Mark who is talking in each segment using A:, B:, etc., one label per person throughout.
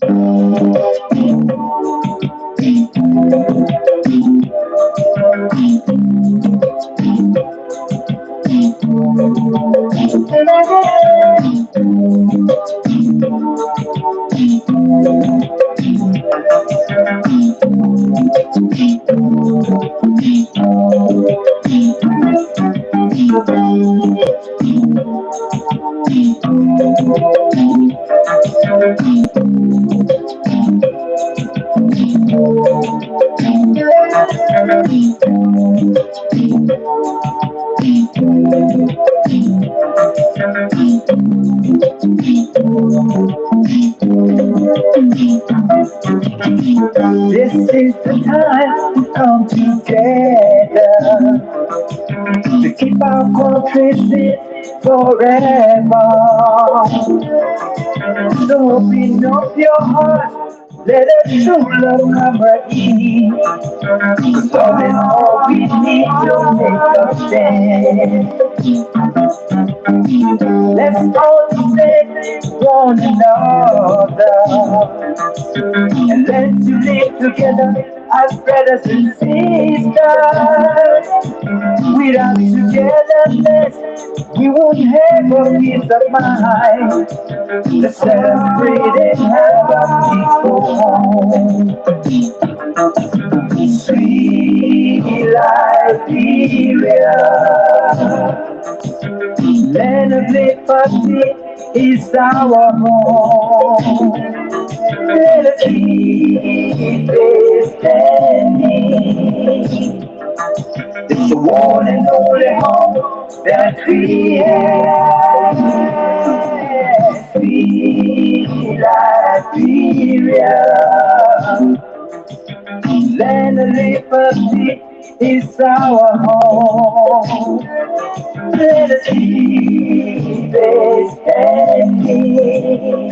A: This is the time to come together to keep our country safe forever. So open up your heart, let us show love number E. Cause love is all we need to make us stand. Let's all respect one another and learn to live together as brothers and sisters. Without togetherness, we won't have a peace of mind. Let's celebrate and have a peaceful home. Sweet Liberia, land of liberty is our home. Let us keep it standing. It's the one and only home that we have. Sweet Liberia, land of liberty is our home. Let us keep it standing.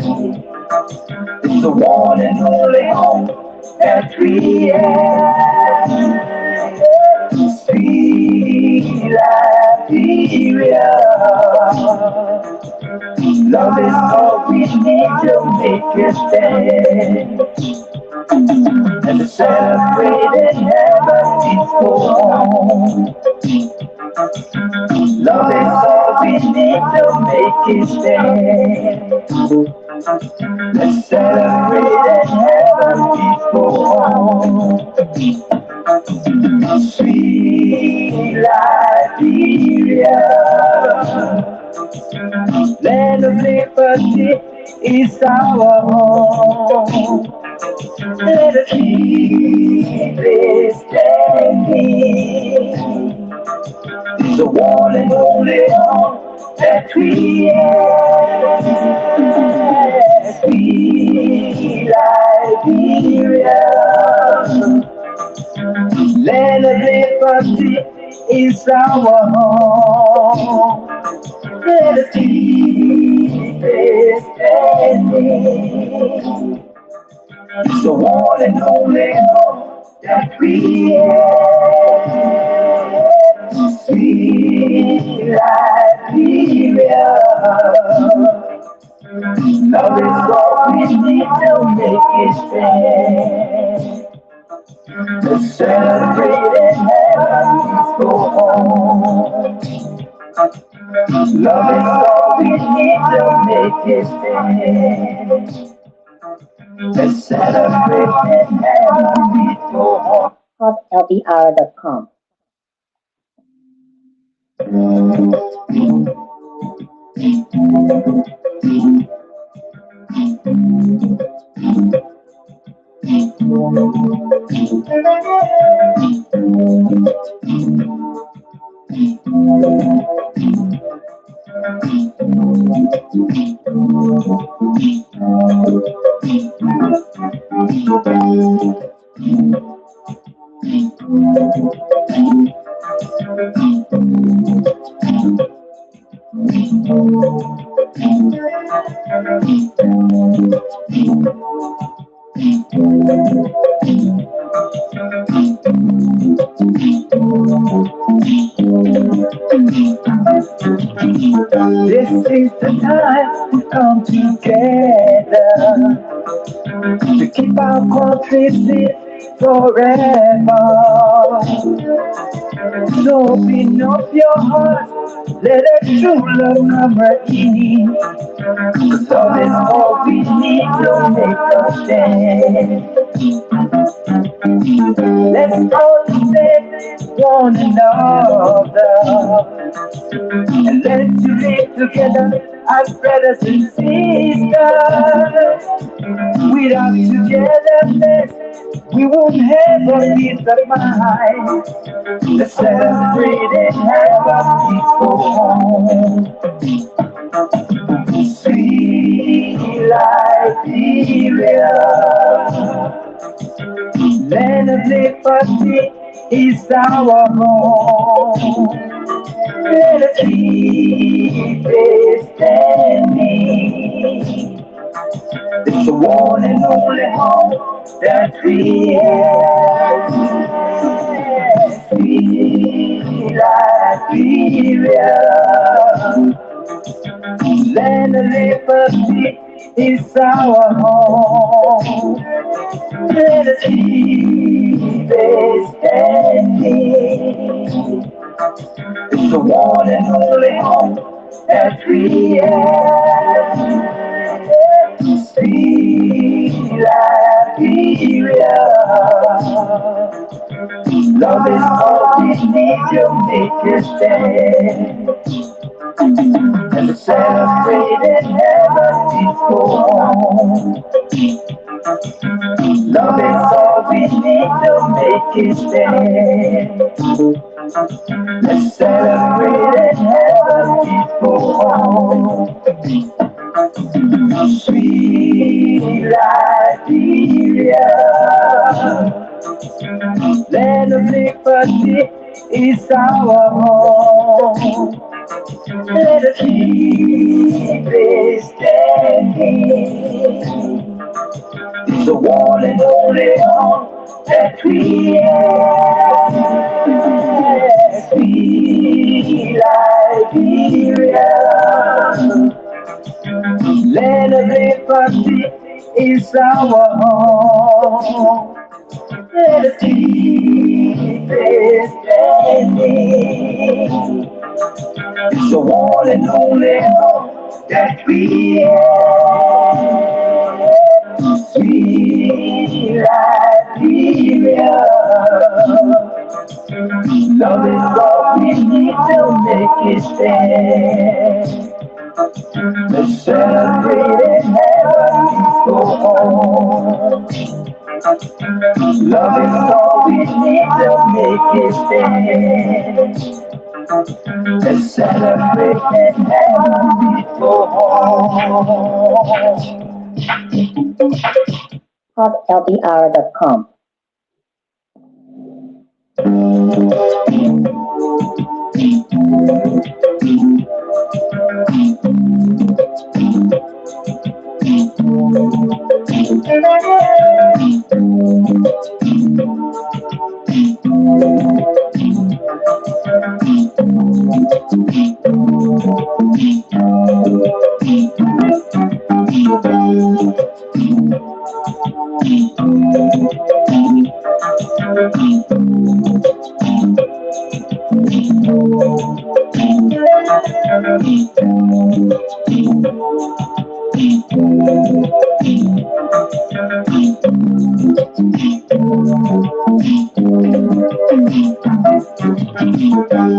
A: It's the one and only home that we have. Sweet Liberia, love is all we need to make a stand. And celebrate and have a peaceful home. Love is all we need to make it stand. Let's celebrate and have a peaceful home. Sweet Liberia, land of liberty is our home. Let us keep it standing. It's the one and only home that we have. Sweet Liberia, land of liberty is our home. Let us keep it standing. It's the one and only home that we have. Sweet Liberia, love is all we need to make it stand. To celebrate and have a peaceful home. Love is all we need to make it stand. To celebrate and have a peaceful home.
B: hotlbr.com. This is the time to come together
A: to keep our country safe forever. So open up your heart, let a true love come in. Love is all we need to make us stand. Let's all respect one another and learn to live together as brothers and sisters. Without togetherness, we won't have a peace of mind. Let's celebrate and have a peaceful home. Sweet Liberia, land of liberty is our home. Let us keep it standing. It's the one and only home that we have. Sweet Liberia, land of liberty is our home. Let us keep it standing. It's the one and only home that we have. Sweet Liberia, love is all we need to make a stand. And to celebrate and have a peaceful home. Love is all we need to make it stand. Let's celebrate and have a peaceful home. Sweet Liberia, land of liberty is our home. Let us keep it standing. It's the one and only home that we have. Sweet Liberia, land of liberty is our home. Let us keep it standing. It's the one and only home that we have. Sweet Liberia, love is all we need to make it stand. Let's celebrate and have a peaceful home. Love is all we need to make it stand. Let's celebrate and have a peaceful home.
B: hotlbr.com.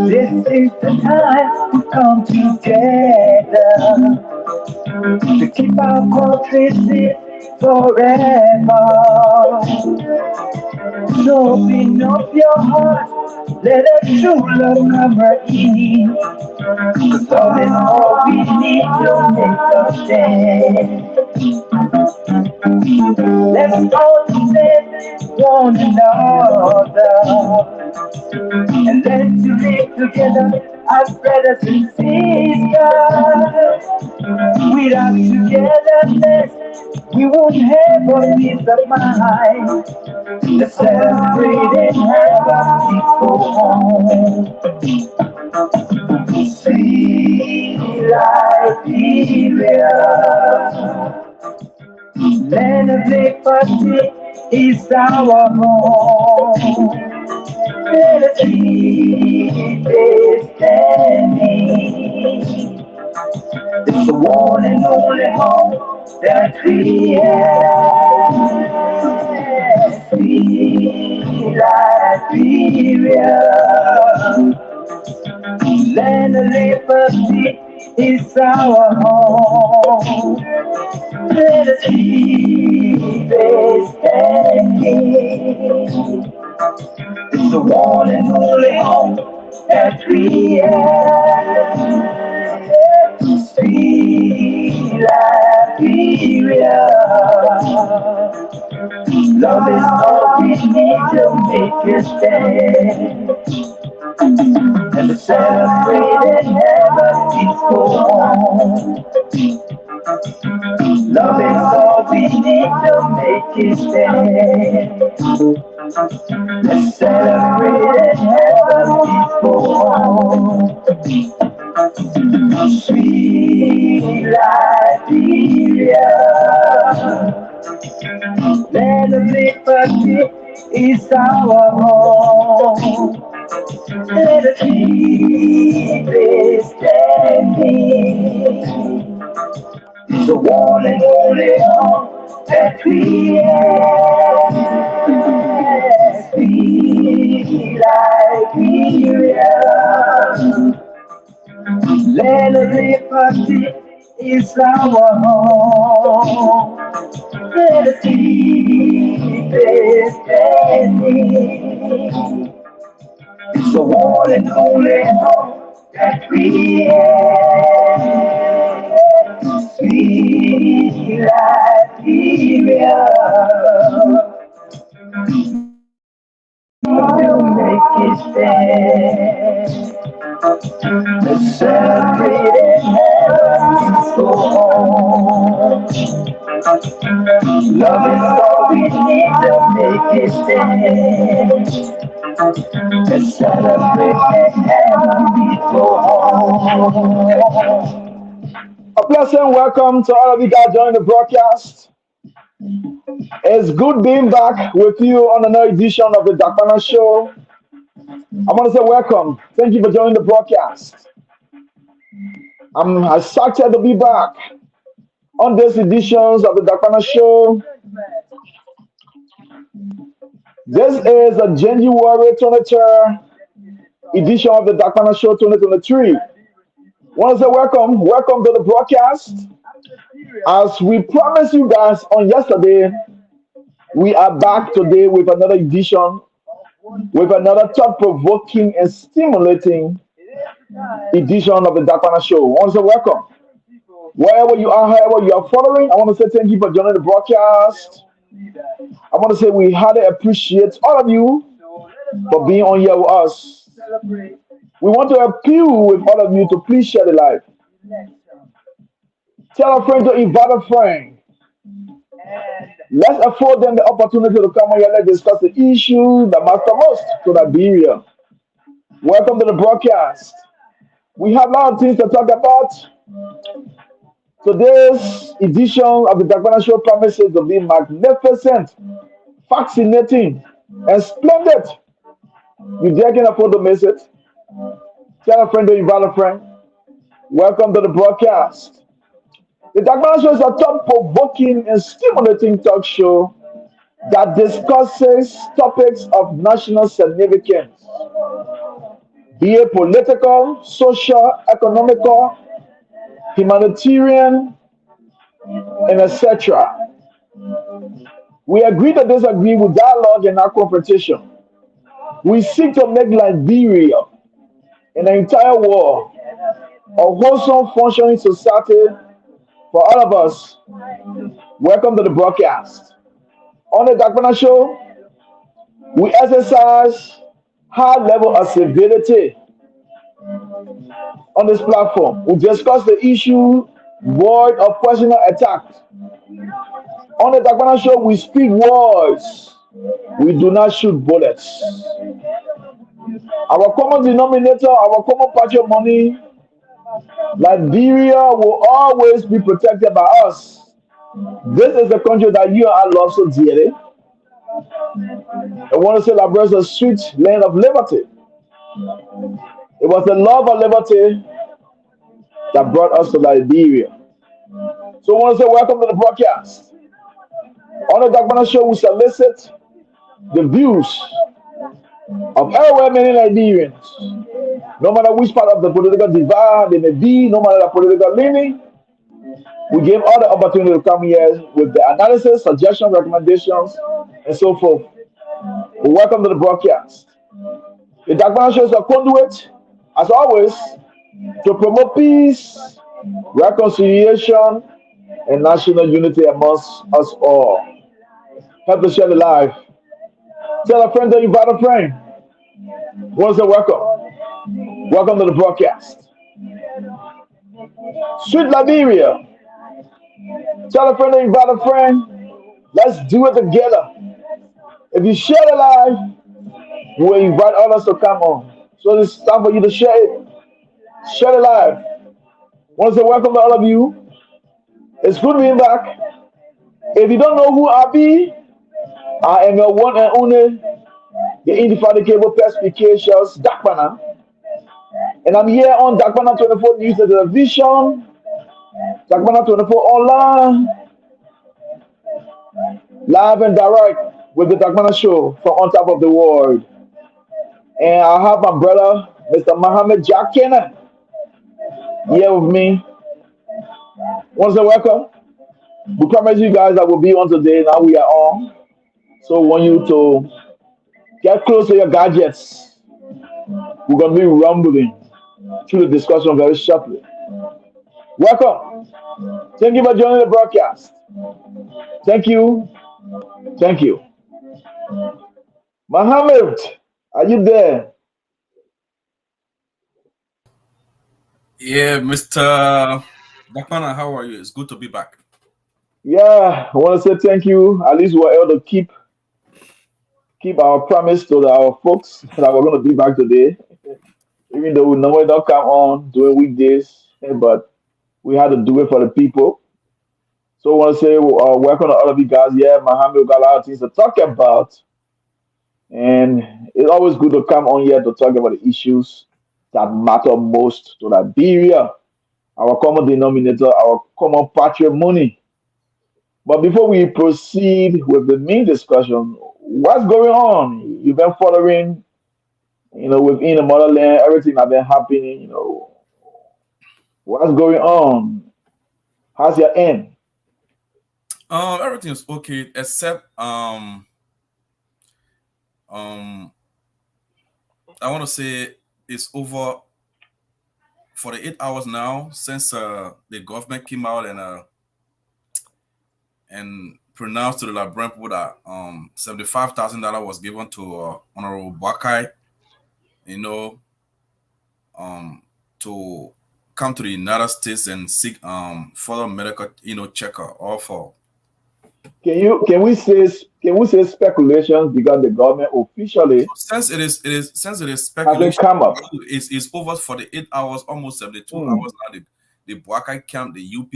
A: This is the time to come together to keep our country safe forever. So open up your heart, let a true love come in. Cause love is all we need to make us stand. Let's all respect one another and learn to live together as brothers and sisters. Without togetherness, we won't have a peace of mind. Let's celebrate and have a peaceful home. Sweet Liberia, Land of liberty is our home. Let us keep standing. It's the one and only home that we have. We Liberia, land of liberty is our home. Let us keep standing. It's the one and only home that we have. Sweet Liberia. Love is all we need to make a stand. And to celebrate and never go on. Love is all we need to make it stand. Let's celebrate and never go on. Sweet Liberia, land of liberty is our home. Let us keep standing. It's the one and only home that we have. Sweet Liberia, land of liberty is our home. Let us keep standing. It's the one and only home that we have. Sweet Liberia, we'll make it stand. Let's celebrate and never go home. Love is all we need to make it stand. Let's celebrate and never go home.
C: A pleasant welcome to all of you guys joining the broadcast. It's good being back with you on another edition of the Dakpannah Show. I want to say welcome. Thank you for joining the broadcast. I'm excited to be back on this editions of the Dakpannah Show. This is a January 23rd edition of the Dakpannah Show 2023. I want to say welcome to the broadcast. As we promised you guys on yesterday, we are back today with another edition, with another thought-provoking and stimulating edition of the Dakpannah Show. I want to say welcome. Wherever you are, however you are following, I want to say thank you for joining the broadcast. I want to say we highly appreciate all of you for being on here with us. We want to appeal with all of you to please share the live. Tell a friend to invite a friend. Let's afford them the opportunity to come on here. Let's discuss the issue that matter most to Liberia. Welcome to the broadcast. We have a lot of things to talk about. Today's edition of the Dakpannah Show promises to be magnificent, fascinating, and splendid. You dare can afford to miss it. Tell a friend to invite a friend. Welcome to the broadcast. The Dakpannah Show is a thought-provoking and stimulating talk show that discusses topics of national significance, be it political, social, economical, humanitarian, and etc. We agree to disagree with dialogue and not confrontation. We seek to make Liberia and the entire world a wholesome, functioning society for all of us. Welcome to the broadcast. On the Dakpannah Show, we exercise high level of civility on this platform. We discuss the issue void of personal attack. On the Dakpannah Show, we speak words. We do not shoot bullets. Our common denominator, our common patrimony, Liberia will always be protected by us. This is the country that you and I love so dearly. I want to celebrate the sweet land of liberty. It was the love of liberty that brought us to Liberia. So I want to say welcome to the broadcast. On the Dakpannah Show, we solicit the views of everywhere many Liberians, no matter which part of the political divide they may be, no matter the political leaning. We give all the opportunity to come here with the analysis, suggestions, recommendations, and so forth. We welcome to the broadcast. The Dakpannah Show is a conduit, as always, to promote peace, reconciliation, and national unity amongst us all. Help to share the life. Tell a friend that you invite a friend. Once a welcome. Welcome to the broadcast. Sweet Liberia. Tell a friend that you invite a friend. Let's do it together. If you share the life, we will invite others to come on. So it's time for you to share it. Share the life. Once a welcome to all of you. It's good being back. If you don't know who I be, I am your one and only, the indefatigable perspicacious Dakpannah. And I'm here on Dakpannah 24 News and Television, Dakpannah 24 Online, live and direct with the Dakpannah Show from on top of the world. And I have my brother, Mr. Mohammed Jakena, here with me. Once a welcome. We promise you guys that we'll be on today. Now we are on. So we want you to get close to your gadgets. We're going to be rumbling through the discussion very shortly. Welcome. Thank you for joining the broadcast. Thank you. Thank you. Mohammed, are you there?
D: Yeah, Mr. Dakpannah, how are you? It's good to be back.
C: Yeah, I want to say thank you. At least we're able to keep our promise to our folks that we're going to be back today. Even though we normally don't come on during weekdays, but we had to do it for the people. So I want to say welcome to all of you guys. Yeah, Mohammed, we got a lot of things to talk about. And it's always good to come on here to talk about the issues that matter most to Liberia, our common denominator, our common patrimony. But before we proceed with the main discussion, what's going on? You've been following, within the motherland, everything that's been happening, what's going on? How's your end?
D: Everything is okay except um I want to say it's over 48 hours now since the government came out and pronounced to the Liberian people that $75,000 was given to Honorable Bakai, you know, to come to the United States and seek further medical, checkup or for.
C: Can we say speculations because the government officially
D: Since it is
C: hasn't
D: speculation,
C: come up?
D: it's over 48 hours, almost 72
C: Hmm.
D: hours now. The Buakai camp, the UP,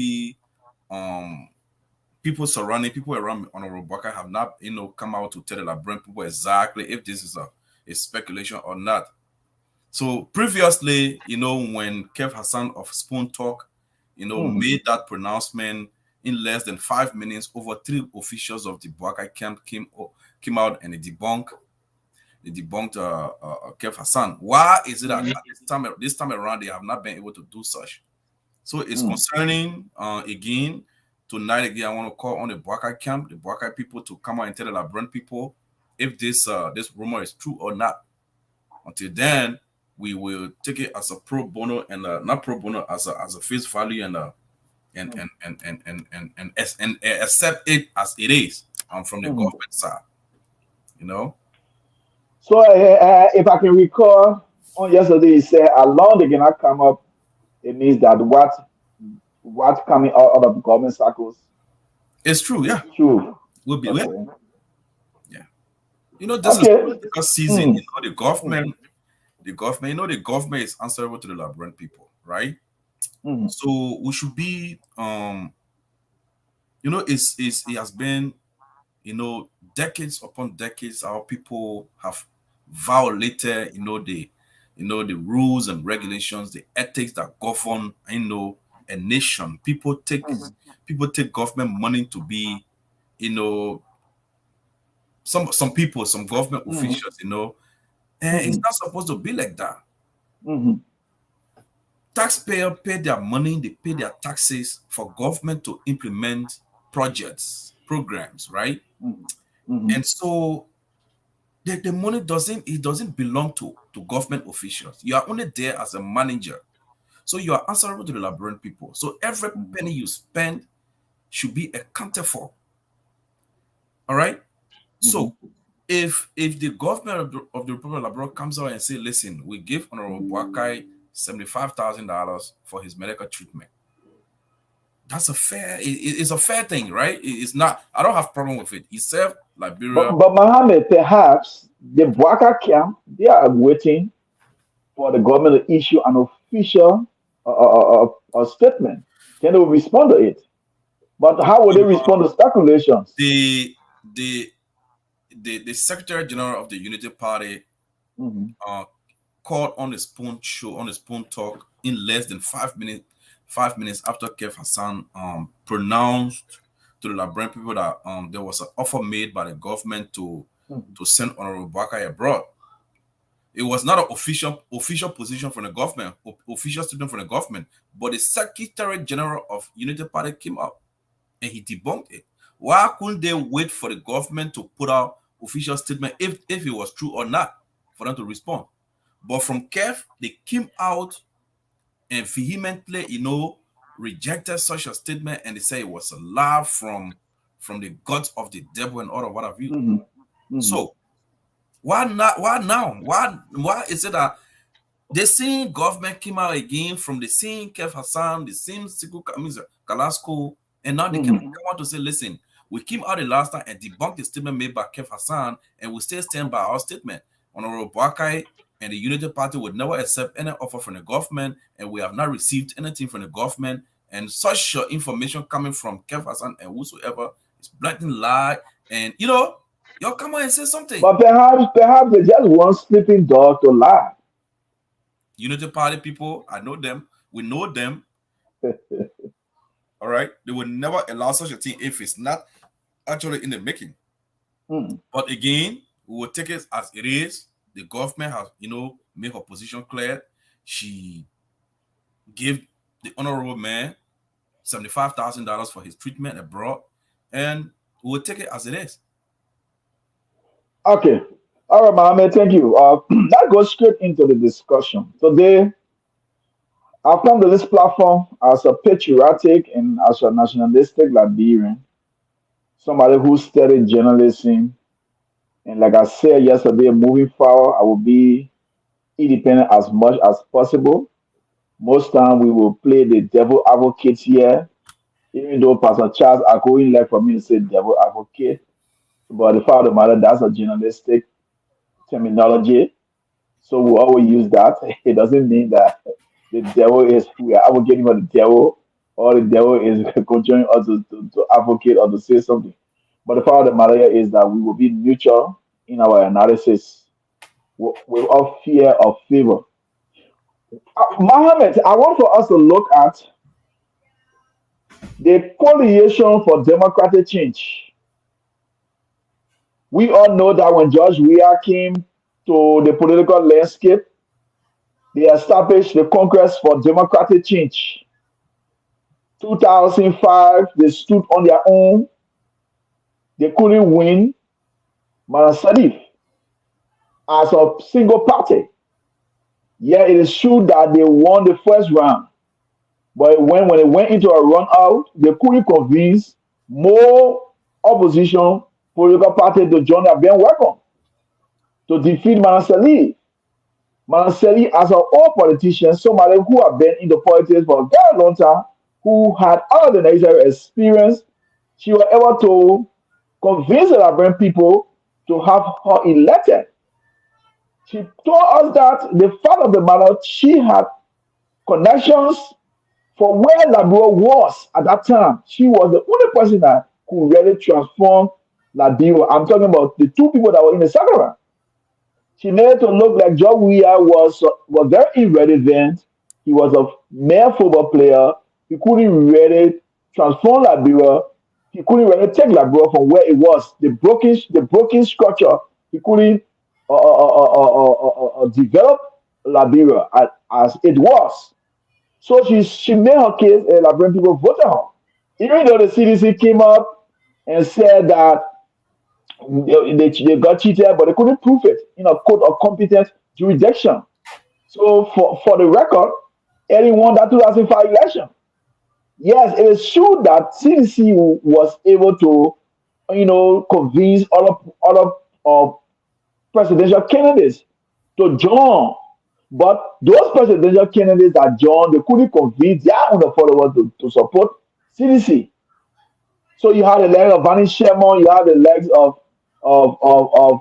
D: people surrounding people around Honorable Buakai have not, come out to tell the Liberian people exactly if this is a speculation or not. So previously, when Kev Hassan of Spoon Talk, made that pronouncement in less than 5 minutes, over 3 officials of the Buakai camp came out and they debunked Kev Hassan. Why is it that this time around they have not been able to do such? So it's concerning again. Tonight again, I want to call on the Buakai camp, the Buakai people to come out and tell the Liberian people if this rumor is true or not. Until then, we will take it as a pro bono and not pro bono as a face value and accept it as it is from the government side.
C: So if I can recall, on yesterday he said, "Along they cannot come up." It means that what coming out of the government circles
D: It's true, yeah.
C: true.
D: Will be
C: Okay.
D: yeah. This is
C: Okay.
D: political season. The government, the government is answerable to the Liberian people, right?
C: Mm.
D: So we should be it has been, decades upon decades, our people have violated, the rules and regulations, the ethics that govern, a nation. People take government money to be, you know, some people, some government
C: Mhm.
D: officials, and it's
C: Mhm.
D: not supposed to be like that.
C: Mhm.
D: Taxpayer pay their money, they pay their taxes for government to implement projects, programs, right?
C: Mhm. Mhm.
D: And so the money doesn't belong to government officials. You are only there as a manager. So you are answerable to the Liberian people. So every
C: Mhm.
D: penny you spend should be accounted for. All right.
C: Mhm.
D: So if the government of the Republic of Liberia comes out and say, listen, we give Honorable Boakai $75,000 for his medical treatment, that's a fair. It's a fair thing, right? It's not. I don't have problem with it. He served Liberia.
C: But Mohammed, perhaps the Bwaka camp, they are waiting for the government to issue an official statement. Then they will respond to it. But how will they respond to speculations?
D: The the the Secretary General of the Unity Party
C: Mhm.
D: uh, called on the Spoon Show, on the Spoon Talk, in less than 5 minutes. 5 minutes after Kev Hassan pronounced to the Liberian people that there was an offer made by the government to
C: Mhm.
D: send Honorable Bakai abroad. It was not an official position from the government, official statement from the government, but the Secretary General of Unity Party came out and he debunked it. Why couldn't they wait for the government to put out official statement if it was true or not for them to respond? But from KEF, they came out and vehemently, rejected such a statement, and they say it was a lie from the guts of the devil and all of what have you.
C: Mhm. Mhm.
D: So why not? Why now? Why is it that the same government came out again from the same Kef Hassan, the same Siku Kalasco, and now they can
C: Mhm.
D: come out to say, listen, we came out the last time and debunked the statement made by Kef Hassan, and we still stand by our statement. Honorable Bakai and the Unity Party would never accept any offer from the government, and we have not received anything from the government. And such information coming from Kef Hassan and whosoever is blatant lie. And y'all come out and say something.
C: But perhaps they just want sleeping dog to lie.
D: Unity Party people, I know them. We know them. All right. They will never allow such a thing if it's not actually in the making.
C: Mhm.
D: But again, we will take it as it is. The government has, made her position clear. She gave the honorable man $75,000 for his treatment abroad, and we will take it as it is.
C: Okay. All right, Mohammed, thank you. That goes straight into the discussion. Today, I've come to this platform as a patriotic and as a nationalistic Liberian, somebody who studied journalism. And like I said yesterday, moving forward, I will be independent as much as possible. Most time we will play the devil advocate here, even though Pastor Charles are going like for me to say devil advocate. But the fact of the matter, that's a journalistic terminology. So we always use that. It doesn't mean that the devil is we are advocating for the devil or the devil is conjuring us to advocate or to say something. But the fact of the matter is that we will be neutral in our analysis without fear of favor. Mohammed, I want for us to look at the coalition for democratic change. We all know that when George Weah came to the political landscape, they established the Congress for Democratic Change. 2005, they stood on their own. They couldn't win Manasadif as a single party. Yeah, it is true that they won the first round, but when they went into a run out, they couldn't convince more opposition political party to join their bandwagon to defeat Manasali. Manaseli, as an old politician, somebody who had been in the politics for a very long time, who had all the necessary experience, she was able to convince the Liberian people to have her elected. She told us that the fact of the matter, she had connections for where Liberia was at that time, she was the only person that could really transform Liberia. I'm talking about the two people that were in the second round. She made it to look like John Weah was very irrelevant. He was a mere football player. He couldn't really transform Liberia. He couldn't really take Liberia from where it was. The broken structure. He couldn't develop Liberia as it was. So she made her case, and Liberian people voted her. Even though the CDC came up and said that they got cheated, but they couldn't prove it in a court of competent jurisdiction. So for the record, Eddie won that 2005 election. Yes, it is true that CDC was able to, convince other presidential candidates to join. But those presidential candidates that joined, they couldn't convince their own followers to support CDC. So you had the legs of Vanny Sherman, you had the legs of of of,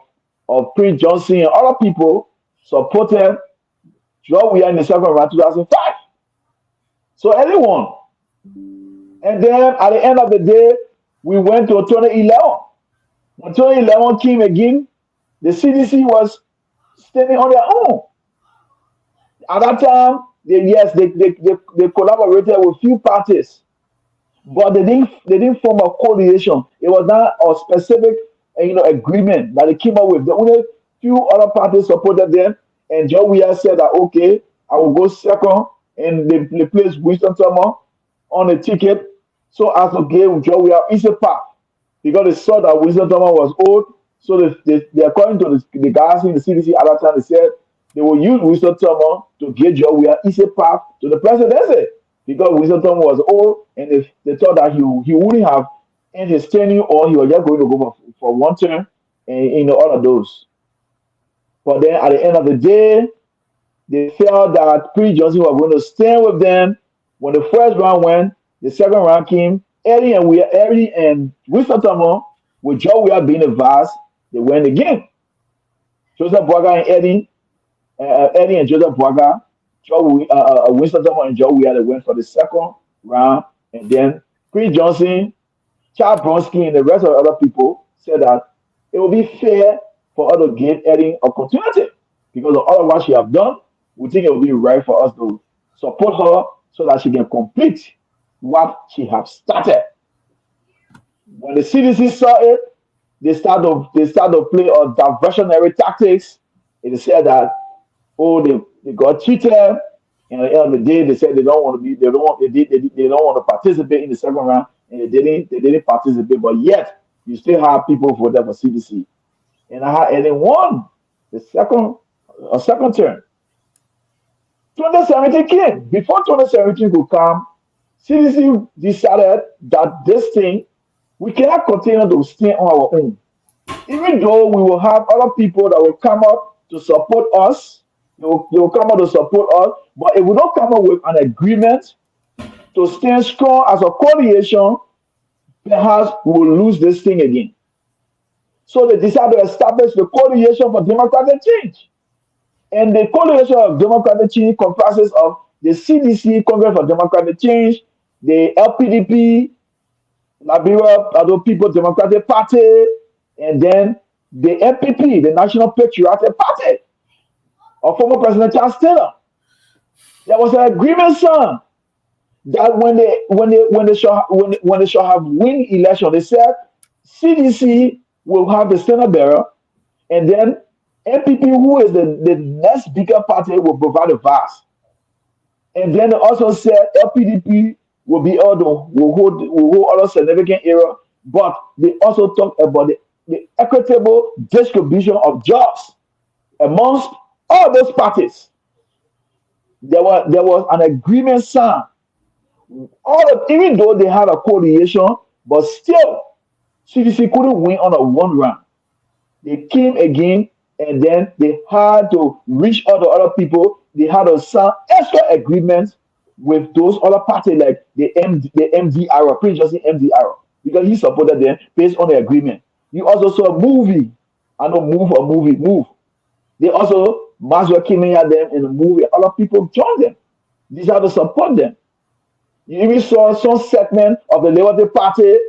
C: of Prince Johnson and other people supported Joe we are in the second round 2005. So anyone. And then at the end of the day, we went to 2011. When 2011 came again, the CDC was standing on their own. At that time, they collaborated with few parties, but they didn't form a coalition. It was not a specific agreement that they came up with. The only few other parties supported them, and Joe Weah said that okay, I will go second, and they placed Winston Thomas on the ticket so as to give Joe Weah easy path because they saw that Winston Thomas was old. So they according to the guys in the CDC at that time, they said they will use Winston Thomas to get Joe Weah easy path to the presidency because Winston Thomas was old, and they thought that he wouldn't have in his tenure, or he was just going to go for one term, and all of those. But then at the end of the day, they felt that Prince Johnson was going to stand with them. When the first round went, the second round came. Eddie and Winston Thomas, with Joe Weah being the vice, they went again. Joseph Boaga and Eddie and Joseph Boaga, Winston Thomas and Joe Weah, they went for the second round. And then Prince Johnson, Charles Bronski, and the rest of the other people said that it will be fair for us to give Eddie a opportunity because of all of what she have done. We think it will be right for us to support her so that she can complete what she has started. When the CDC saw it, they start to play a diversionary tactics. And they said that they got cheated, and at the end of the day they said they don't want to participate in the second round, and they didn't participate. But yet you still have people voted for CDC, and they won the second term. 2017 came. Before 2017 could come, CDC decided that this thing, we cannot continue to stay on our own. Even though we will have other people that will come up to support us, they will come up to support us, but if we don't come up with an agreement to stand strong as a coalition, perhaps we will lose this thing again. So they decided to establish the Coalition for Democratic Change. And the Coalition of Democratic Change comprises of the CDC, Congress for Democratic Change, the LPDP, Liberia People Democratic Party, and then the NPP, the National Patriotic Party, of former President Charles Taylor. There was an agreement signed that when they shall have win election, they said CDC will have the Senate bearer, and then NPP, who is the next bigger party, will provide the vice. And then they also said LPDP will hold other significant area, but they also talk about the equitable distribution of jobs amongst all those parties. There was an agreement signed. Even though they had a coalition, but still CDC couldn't win on a one round. They came again, and then they had to reach out to other people. They had to sign extra agreements with those other parties, like the MDR, Prince Johnson MDR, because he supported them based on the agreement. You also saw a movie. I know Move. They also Maswell came in at them in the movie. Other people joined them. These are to support them. You even saw some segment of the Labour Party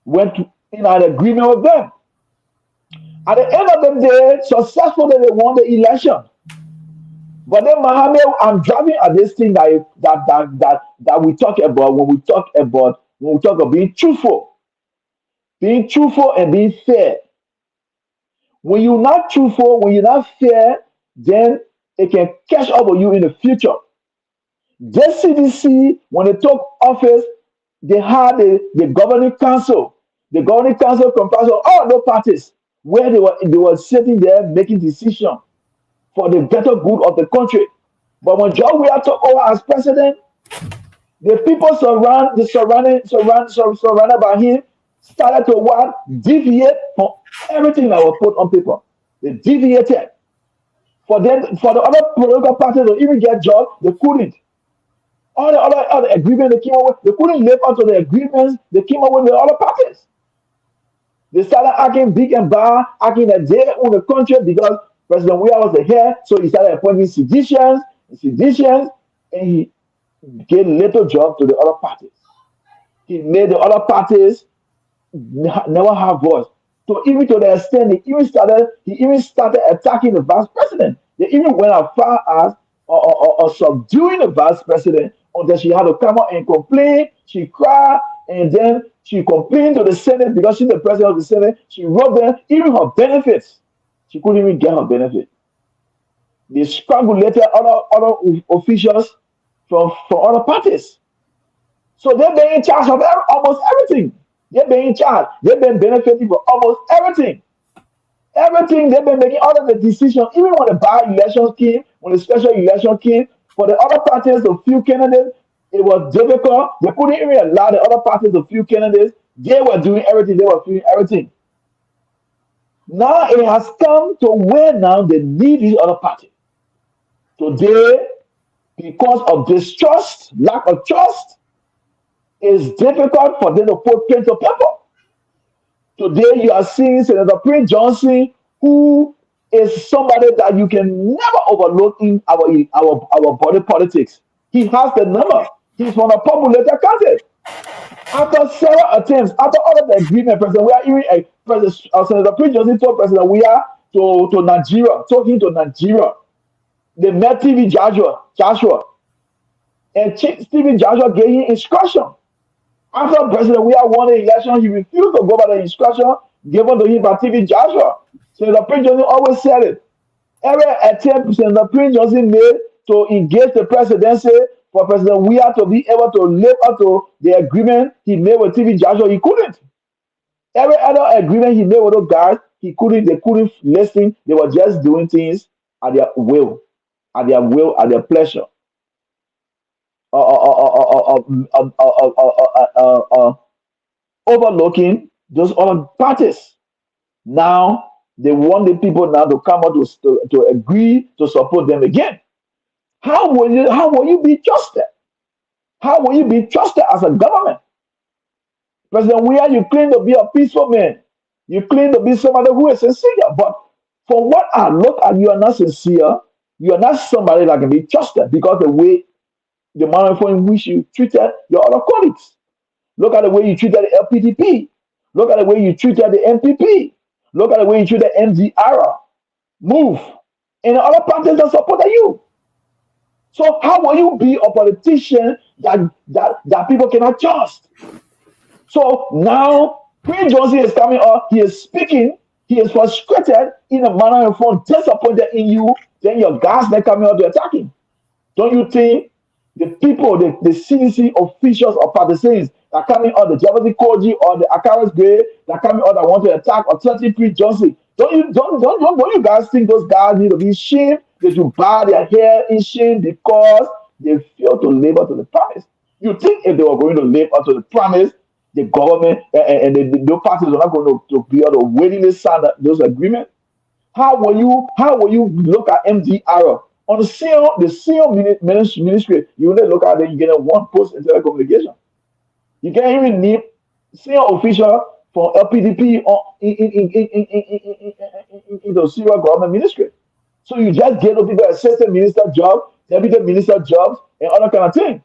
C: went in an agreement with them. At the end of the day, successfully they won the election. But then, Mohammed, I'm driving at this thing that we talk about when we talk about being truthful and being fair. When you're not truthful, when you're not fair, then it can catch up with you in the future. This CDC, when they took office, they had the governing council. The governing council comprised of all the parties where they were sitting there making decisions for the better good of the country. But when John Weah took over as president, the people surrounded by him started to what? Deviate from everything that was put on paper. They deviated. For the other political parties to even get jobs, they couldn't. All the other agreements they came up with, they couldn't live up to the agreements they came up with other parties. They started acting big and bad, acting that they own the country because President Weah was the head, so he started appointing seditious, and he gave little job to the other parties. He made the other parties never have voice. So even to the extent he even started attacking the vice president. They even went as far as or subduing the vice president until she had to come out and complain. She cried and then she complained to the Senate because she's the president of the Senate. She wrote them even her benefits. She couldn't even get her benefit. They strangulated other officials from other parties. So they've been in charge of almost everything. They've been in charge. They've been benefiting from almost everything. Everything they've been making all of the decisions, even when the by-election came, when the special election came, for the other parties to few candidates, it was difficult. They couldn't even allow the other parties to few candidates. They were doing everything. They were doing everything. Now it has come to where now they need these other parties. Today, because of distrust, lack of trust, it's difficult for them to put pen to paper. Today, you are seeing Senator Prince Johnson, who is somebody that you can never overlook in our body politics. He has the number. He's from a populated country. After several attempts, after all of the agreement, President Weah, even Senator Prince Johnson told President Weah to Nigeria, told him to Nigeria. They met TV Joshua, and Stephen Joshua gave him instruction. After President Weah won the election, he refused to go by the instruction given to him by TV Joshua. Senator Prince Johnson always said it. Every attempt Senator Prince Johnson made to engage the presidency for President Weah to be able to live up to the agreement he made with TV Joshua, he couldn't. Every other agreement he made with those guys, they couldn't listen. They were just doing things at their will, at their pleasure. Overlooking those other parties. Now they want the people now to come out to agree to support them again. How will you be trusted? How will you be trusted as a government? President Weah, you claim to be a peaceful man. You claim to be somebody who is sincere, but from what I look at, you are not sincere. You are not somebody that can be trusted because the manner in which you treated your other colleagues. Look at the way you treated the LPDP. Look at the way you treated the MPP. Look at the way you treated MDR. Move. And the other parties that supported you. So how will you be a politician that people cannot trust? So now, Prince Johnson is coming up. He is speaking. He is frustrated in a manner and form, disappointed in you. Then your guys are coming out to attack him. Don't you think the people, the CDC officials or partisans that are coming out, the Jabati Koji or the Akaras Gray that are coming out that want to attack or threaten Prince Johnson? Don't you guys think those guys need to be shamed? They should bow their hair in shame because they failed to live up to the promise. You think if they were going to live up to the promise, the government and the parties are not going to be able to willingly sign those agreements? How will you look at MDR? On the CEO ministry, you only look at it, you get a one post in telecommunication. You can't even name CEO official from LPDP in the CEO government ministry. So you just get those people assistant minister job, deputy minister jobs, and other kind of thing.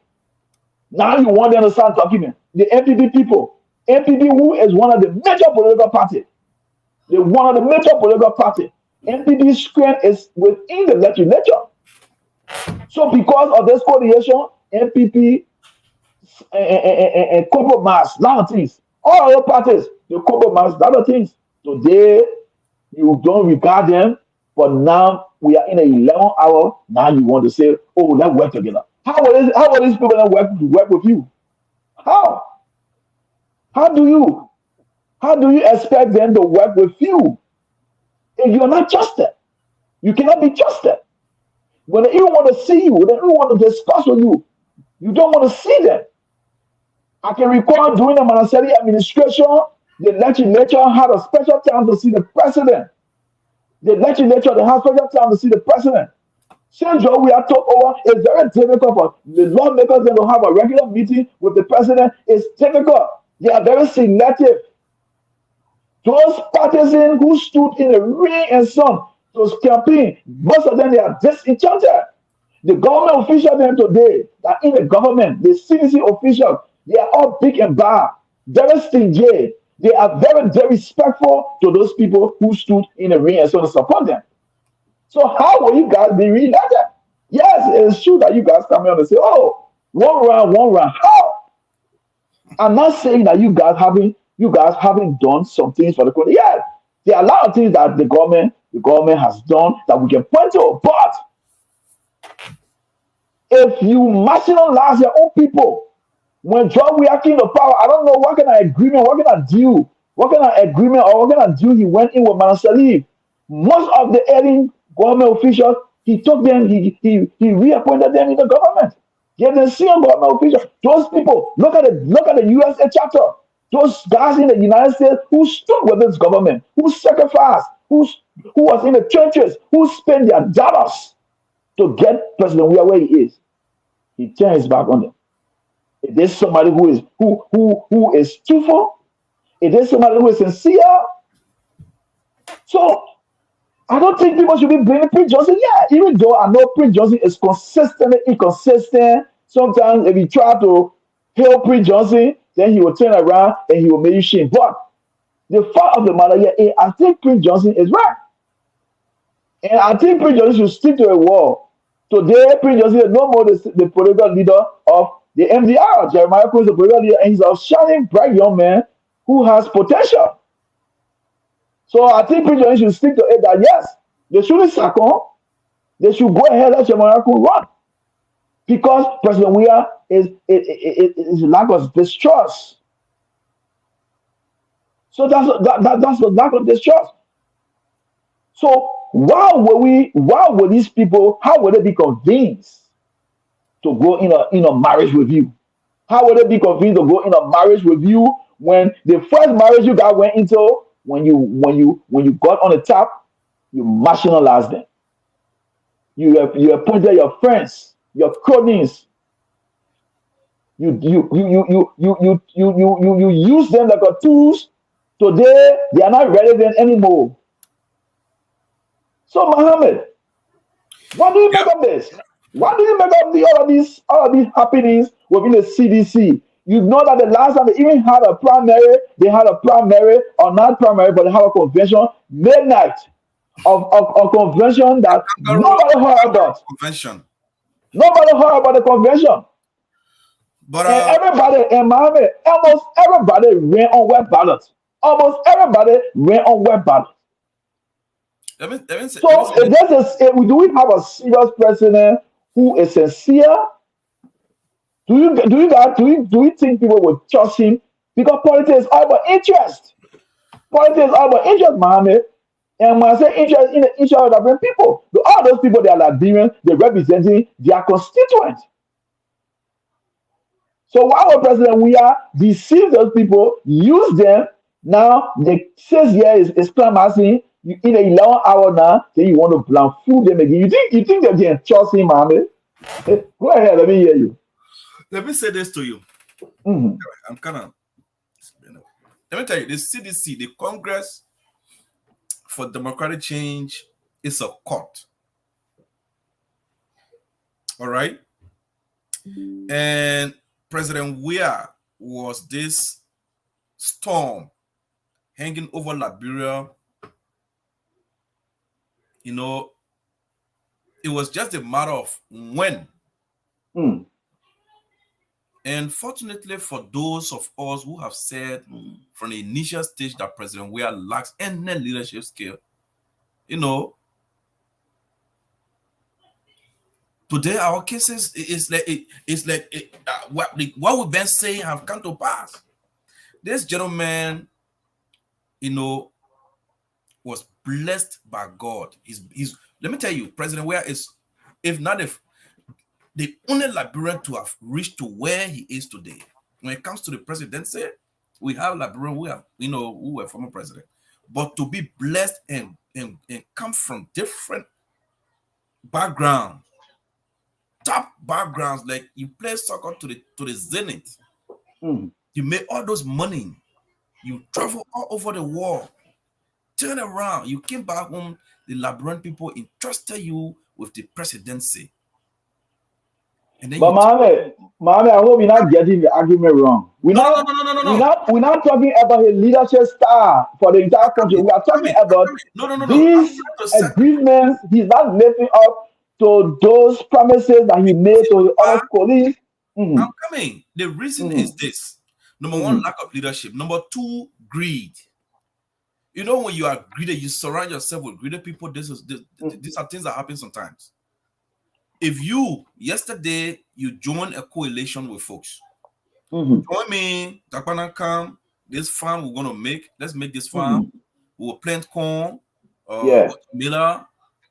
C: Now you want them to start talking. The NPP people, NPP, who is one of the major political parties, they're one of the major political parties. NPP's strength is within the legislature. So because of this coalition, NPP and compromise a lot of things. All other parties, they compromise a lot of things. Today, you don't regard them, but now we are in an 11 hour. Now you want to say, oh, let's work together. How will these people work with you? How? How do you expect them to work with you if you're not trusted? You cannot be trusted. When they even want to see you, when they even want to discuss with you, you don't want to see them. I can recall during the Manaseli administration, the legislature had a special time to see the president. The legislature, they have special time to see the president. Since we are took over, it's very difficult for the lawmakers then to have a regular meeting with the president. It's difficult. They are very selective. Those partisans who stood in the rain and sun to campaign, most of them they are disenchanted. The government officials then today that in the government, the CDC officials, they are all big and bad, very stingy. They are very, very respectful to those people who stood in the rain and sun to support them. So how will you guys be re-elected? Yes, it's true that you guys come here and say, oh, one round. How? I'm not saying that you guys haven't done some things for the country. Yes, there are a lot of things that the government has done that we can point to. But if you marginalize your own people, when John we are king of power, I don't know what kind of agreement, what kind of deal, what kind of agreement or what kind of deal he went in with Manasali. Most of the early government officials, he took them, he reappointed them in the government. Gave them senior government officials. Those people, look at the USA chapter. Those guys in the United States who stood with this government, who sacrificed, who was in the trenches, who spent their dollars to get President Weah where he is. He turned his back on them. If there's somebody who is truthful, if there's somebody who is sincere, so I don't think people should be blaming Prince Johnson. Yeah, even though I know Prince Johnson is consistently inconsistent. Sometimes if you try to hail Prince Johnson, then he will turn around and he will make you shame. But the fact of the matter here, I think Prince Johnson is right. And I think Prince Johnson should stick to a wall. Today, Prince Johnson is no more the political leader of the MDR. Jeremiah Cruz is the political leader, and he's a shining, bright young man who has potential. So I think Prince Johnson should stick to it that yes, they shouldn't sack on. They should go ahead and let Jeremiah Cruz run. Because President Weah is lack of distrust. So that's the lack of distrust. So why would these people, how would they be convinced to go in a marriage with you? How would they be convinced to go in a marriage with you when the first marriage you guys went into, when you got on the top, you marginalized them. You appointed your friends, your cronies. You use them like a tools. Today they are not relevant anymore. So Mohammed, what do you make of this? What do you make of all of these happenings within the CDC? You know that the last time they even had a primary, or not primary, but they have a convention midnight of convention that nobody heard about. Nobody heard about the convention. But and everybody in Miami, almost everybody ran on web ballots. Almost everybody ran on web ballots. So do we have a serious president who is sincere? Do you think people would trust him? Because politics is all about interest. Politics is all about interest, Mohammed. And when I say interest in the interest of Liberian people, all those people they are Liberians, they're representing their constituents. So why would President Weah deceive those people, use them? Now the 6 years is climaxing. You in a 11 hour now, then you want to blindfold them again. You think they can trust him, Mohammed? Go ahead, let me hear you.
D: Let me say this to you.
C: Mm-hmm.
D: I'm kind of. Let me tell you, the CDC, the Congress for Democratic Change, is a court. All right, and President Weah was this storm hanging over Liberia, you know, it was just a matter of when. And fortunately for those of us who have said from the initial stage that President Weah lacks any leadership skill, you know, today our cases what we've been saying have come to pass. This gentleman, you know, was blessed by God. He's let me tell you, President Weah is, if not the only Liberian to have reached to where he is today. When it comes to the presidency, we have Liberian who were former president. But to be blessed and come from different backgrounds, top backgrounds, like you play soccer to the zenith. You make all those money. You travel all over the world. Turn around. You came back home. The Liberian people entrusted you with the presidency.
C: But Mohammed, I hope you're not getting the argument wrong. We're not talking about his leadership style for the entire country. We are talking about these agreements. He's not living up to those promises that he made to his other colleagues.
D: I'm coming. The reason is this. Number one, lack of leadership. Number two, greed. You know, when you are greedy, you surround yourself with greedy people. These are things that happen sometimes. If yesterday you join a coalition with folks, join me, Dakpannah, come, this farm we're going to make, let's make this farm, we'll plant corn, watermelon.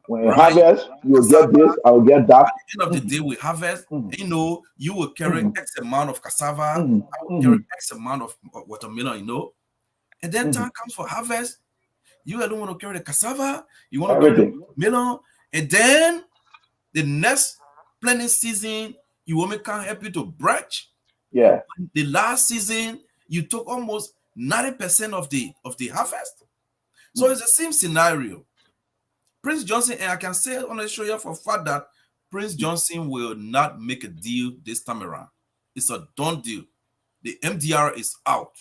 C: When you harvest, you'll get this, I'll get that.
D: At the end of the day, we harvest, you know, you will carry X amount of cassava, I will carry X amount of watermelon, you know. And then time comes for harvest, you don't want to carry the cassava, you want to carry the watermelon, and then the next planting season, your woman can't help you to branch.
C: Yeah.
D: The last season, you took almost 90% of the harvest. So it's the same scenario. Prince Johnson, and I can say on the show here for a fact that Prince Johnson will not make a deal this time around. It's a done deal. The MDR is out.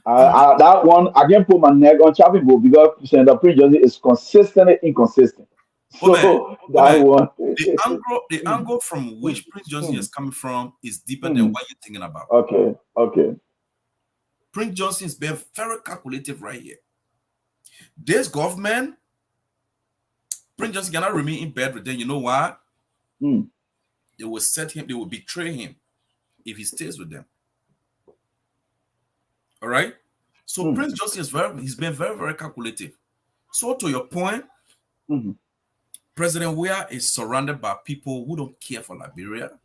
C: That one, I can put my neck on chopping board because Senator Prince Johnson is consistently inconsistent. So
D: the angle from which Prince Johnson is coming from is deeper than what you're thinking about.
C: Okay.
D: Prince Johnson is being very calculative right here. This government, Prince Johnson cannot remain in bed with them. You know why? They will set him, they will betray him if he stays with them. All right? So Prince Johnson he's been very, very calculative. So to your point, President Weah is surrounded by people who don't care for Liberia.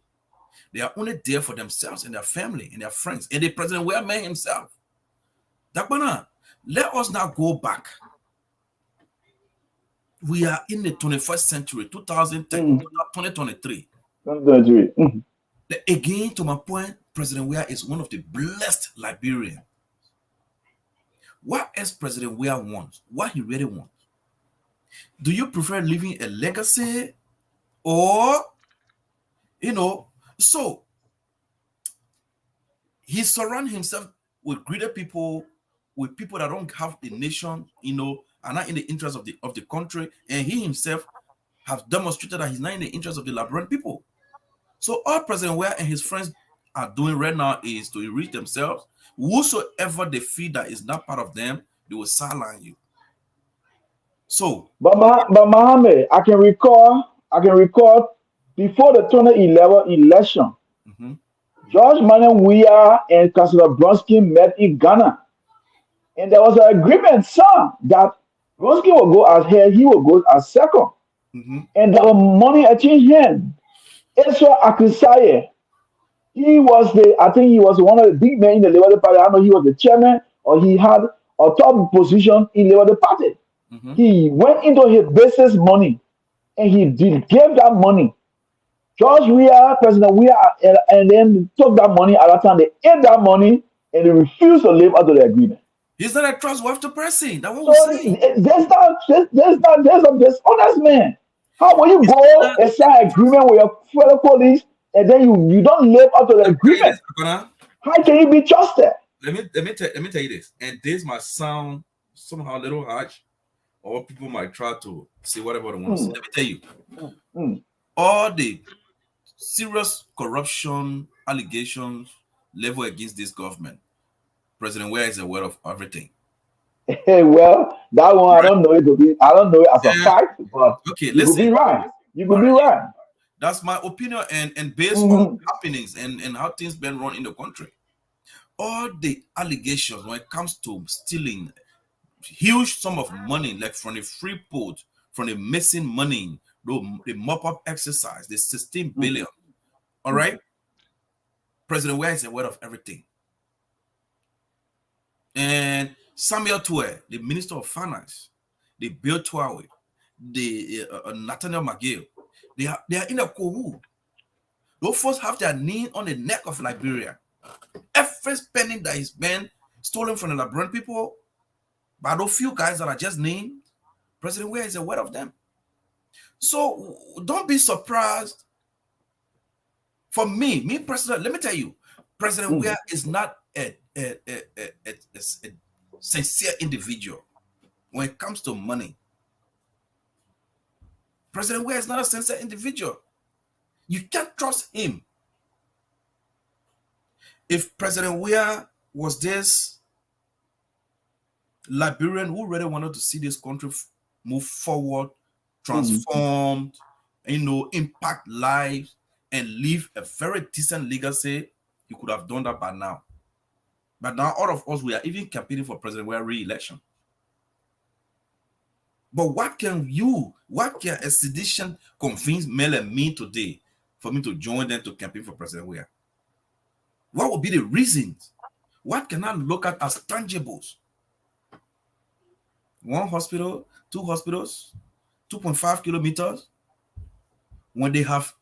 D: They are only there for themselves and their family and their friends. And the President Weah man himself. Dakpannah, let us now go back. We are in the 21st century, 2010, 2023. Again, to my point, President Weah is one of the blessed Liberians. What else President Weah wants? What he really wants? Do you prefer leaving a legacy or, so he surrounds himself with greedy people, with people that don't have the nation, are not in the interest of the country, and he himself have demonstrated that he's not in the interest of the Liberian people. So all President Weah and his friends are doing right now is to enrich themselves. Whosoever they feel that is not part of them, they will sideline you. So,
C: but Mohammed, I can recall before the 2011 election, George Manuel Weah and Councillor Bronsky met in Ghana, and there was an agreement signed that Bronsky will go as head, he will go as second, and there was money exchanged hands. Ezra Akusaye, I think he was one of the big men in the Labour Party. I don't know he was the chairman or he had a top position in the Labour Party. He went into his business money and he gave that money. George Weah, President Weah, and then took that money at that time. They ate that money and they refused to live up to the agreement.
D: He's not a trustworthy person. That's what we're saying.
C: There's a dishonest man. How will you go and sign an agreement with your fellow colleagues and then you don't live up to the
D: Let me tell you
C: agreement,
D: this, Dakpannah.
C: how can you be trusted?
D: Let me tell you this, and this might sound somehow a little harsh, or people might try to say whatever they want to say.
C: Mm,
D: Let me tell you,
C: mm.
D: all the serious corruption allegations leveled against this government, President Weah is aware of everything.
C: Well, that one I don't know it to be. I don't know it as a
D: And
C: fact, but
D: okay,
C: you could
D: listen.
C: be right. You
D: All
C: could be
D: right,
C: right.
D: that's my opinion, and based on
C: Mhm,
D: happenings and how things been run in the country. All the allegations when it comes to stealing huge sum of money, like from the free port, from the missing money, the mop-up exercise, the 16
C: mhm,
D: billion. All
C: mhm,
D: right, President Weah is aware of everything. And Samuel Tuer, the Minister of Finance, the Bill Tuawe, the Nathaniel McGill, they are in a cohort. Those folks have their knee on the neck of Liberia. Every spending that is being stolen from the Liberian people by those few guys that are just named, President Weah is aware of them. So don't be surprised. For me personally, let me tell you, President
C: mhm.
D: Weah is not a sincere individual when it comes to money. President Weah is not a sincere individual. You can't trust him. If President Weah was this Liberian who really wanted to see this country move forward,
C: Mhm.
D: transformed, impact lives, and leave a very decent legacy, he could have done that by now. But now all of us, we are even campaigning for President Weah re-election. But what can a sedition convince Mel and me today for me to join them to campaign for President Weah? What would be the reasons? What can I look at as tangibles? One hospital, two hospitals, 2.5 kilometers. When they have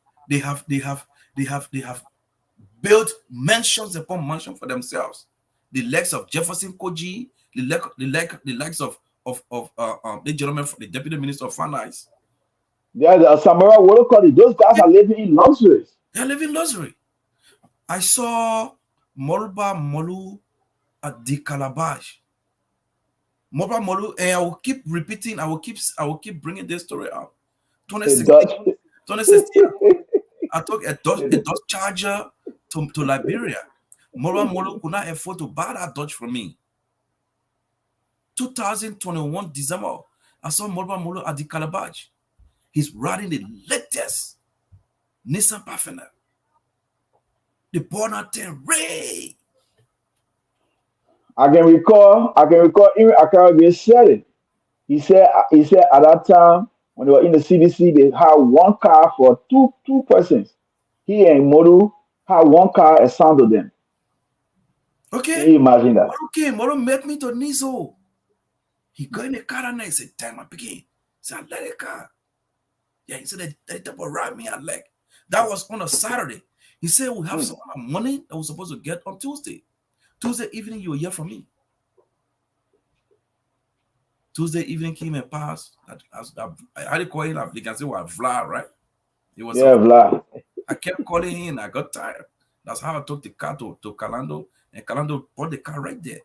D: built mansions upon mansions for themselves. The likes of Jefferson Koji, the likes of the gentleman, the deputy minister of finance.
C: Yeah, the Samara Wolokoti, those guys are living in luxuries.
D: They're living luxury. I saw Moruba Molu at the Calabash. Moruba Molu, and I will keep repeating. I will keep bringing this story out.
C: The
D: 2016,
C: Dutch.
D: 2016. I took a Dodge Charger to Liberia. Moruba Molu could not afford to buy that Dodge from me. 2021 December, I saw Moruba Molu at the Calabash. He's riding the latest Nissan Pathfinder. The Bonner 10 Ray.
C: I can recall even Akarabia said it. He said at that time when they were in the CDC, they had one car for two persons. He and Modu had one car assigned to them. Can
D: Okay.
C: you imagine that?
D: Okay, Moro met me to Nizo. He got in the car and I said, "Time I begin." He said, "I let the car." Yeah, he said they type of ride me at leg. That was on a Saturday. He said we have
C: Mm.
D: some money that we're supposed to get on Tuesday. Tuesday evening, you will hear from me. Tuesday evening came and passed. I had to call him. They can say what Vla, right? It was a
C: Yeah, Vlad.
D: I kept calling him. I got tired. That's how I took the car to Calando, and Calando bought the car right there.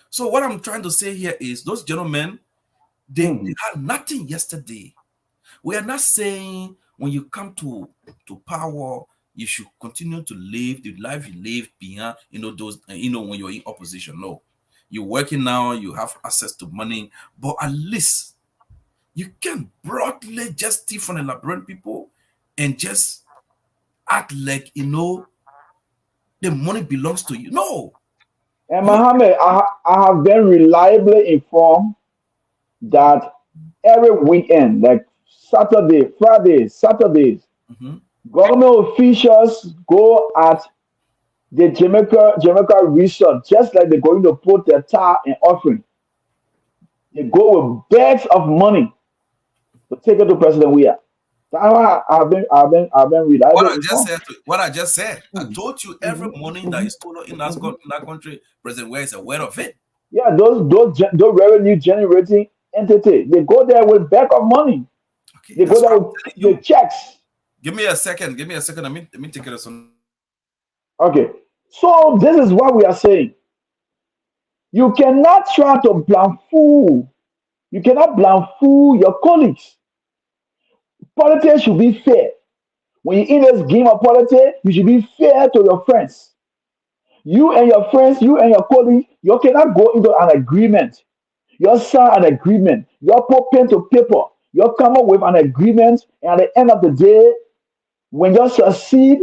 D: So what I'm trying to say here is those gentlemen, they
C: Mhm.
D: had nothing yesterday. We are not saying when you come to power, you should continue to live the life you live behind, those, when you're in opposition. No. You're working now, you have access to money, but at least you can broadly just steal from the Liberian people and just act like the money belongs to you. No,
C: And
D: you
C: Mohammed, I have been reliably informed that every weekend, like Saturday, Friday, Saturdays,
D: mhm.
C: government officials go at the Jamaica resort, just like they're going to put their tar and offering. They go with bags of money to take it to President Weah. That's why I've been
D: What
C: reliably
D: I just
C: informed.
D: said, what I just said, I
C: Mhm,
D: told you every
C: mhm,
D: money that
C: mhm,
D: is stolen in
C: mhm.
D: in that country, President Ware is aware of it.
C: Yeah, those revenue generating entity, they go there with bag of money.
D: Okay,
C: They go
D: that's
C: there
D: what I'm
C: with
D: telling
C: the
D: you.
C: checks.
D: Give me a second. Give me a second. Let me take it as on.
C: Okay. So this is what we are saying. You cannot try to blamfool. You cannot blamfool your colleagues. Politics should be fair. When you in this game of politics, you should be fair to your friends. You and your friends, you and your colleagues, you cannot go into an agreement. You sign an agreement. You put pen to paper. You come up with an agreement, and at the end of the day, when you succeed,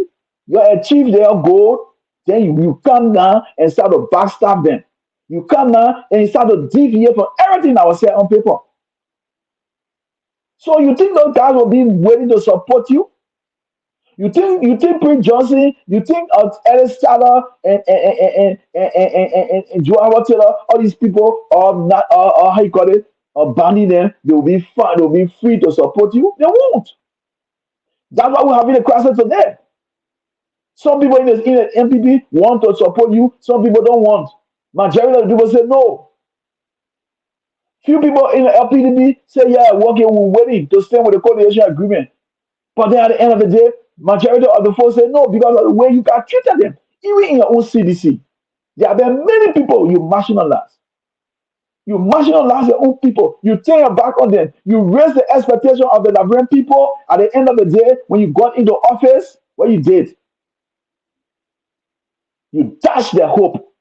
C: you achieve their goal, then you come down and start to backstab them. You come down and you start to deviate from everything that was said on paper. So you think those guys will be waiting to support you? You think Prince Johnson, you think Ellis Tyler and Joao Taylor, all these people are not how you call it, banning them, they will be fine, they will be free to support you. They won't. That's why we're having a crisis today. Some people in the MPP want to support you, some people don't want. Majority of the people say no. Few people in the LPDB say, yeah, okay, we're waiting to stand with the coalition agreement. But then at the end of the day, majority of the folks say no because of the way you got treated them. Even in your own CDC, there have been many people you marginalize. You marginalize your own people. You turn your back on them. You raise the expectation of the Liberian people. At the end of the day, when you got into office, what you did, you dashed their hope.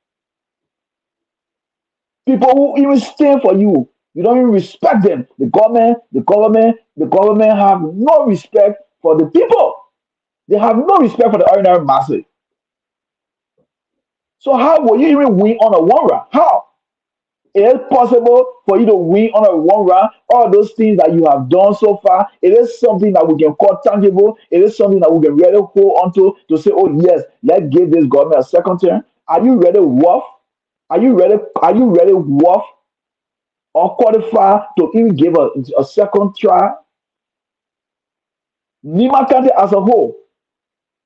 C: People who even stand for you, you don't even respect them. The government have no respect for the people. They have no respect for the ordinary masses. So how will you even win on a one round? How? It is possible for you to win on a one round. All those things that you have done so far, it is something that we can call tangible. It is something that we can really hold on to say, oh yes, let's give this government a second term. Are you ready, Wolf? Are you ready? Are you ready, Wolf? Or qualify to even give a second try? Nima County as a whole,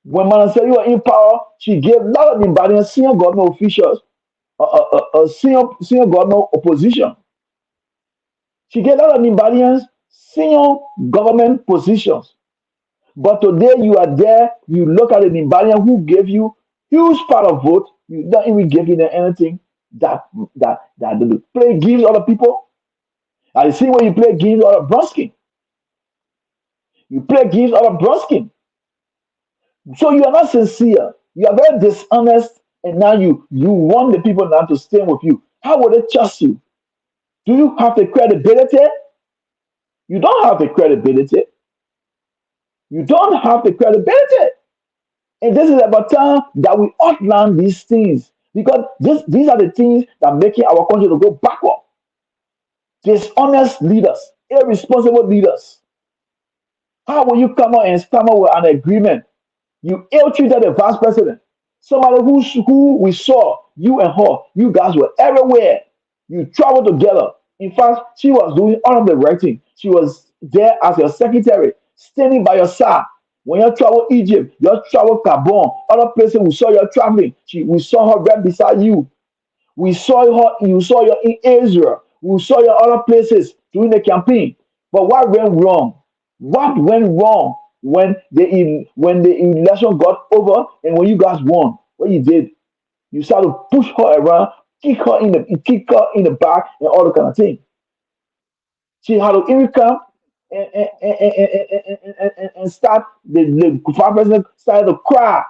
C: when Manaseli was in power, she gave a lot of Liberian senior government officials a senior government opposition. She gave a lot of Liberians senior government positions. But today you are there, you look at the Liberian who gave you huge part of vote, you don't even give them anything that they play games other people. I see when you play games out of Bronskin. You play games out of Bronskin. So you are not sincere. You are very dishonest, and now you want the people now to stand with you. How will they trust you? Do you have the credibility? You don't have the credibility. You don't have the credibility. And this is about time that we outline these things because these are the things that making our country to go backward. Dishonest leaders, irresponsible leaders. How will you come out and stammer with an agreement? You ill-treated the vice president. Somebody who we saw, you and her, you guys were everywhere. You traveled together. In fact, she was doing all of the writing. She was there as your secretary, standing by your side. When you travel Egypt, you travel Gabon, other places we saw you traveling. We saw her right beside you. We saw her, you saw her in Israel. We saw you other places during the campaign. But what went wrong? What went wrong when the election got over and when you guys won? What you did? You started to push her around, kick her in the back, and all the kind of thing. She had to even come and start the vice president started to cry.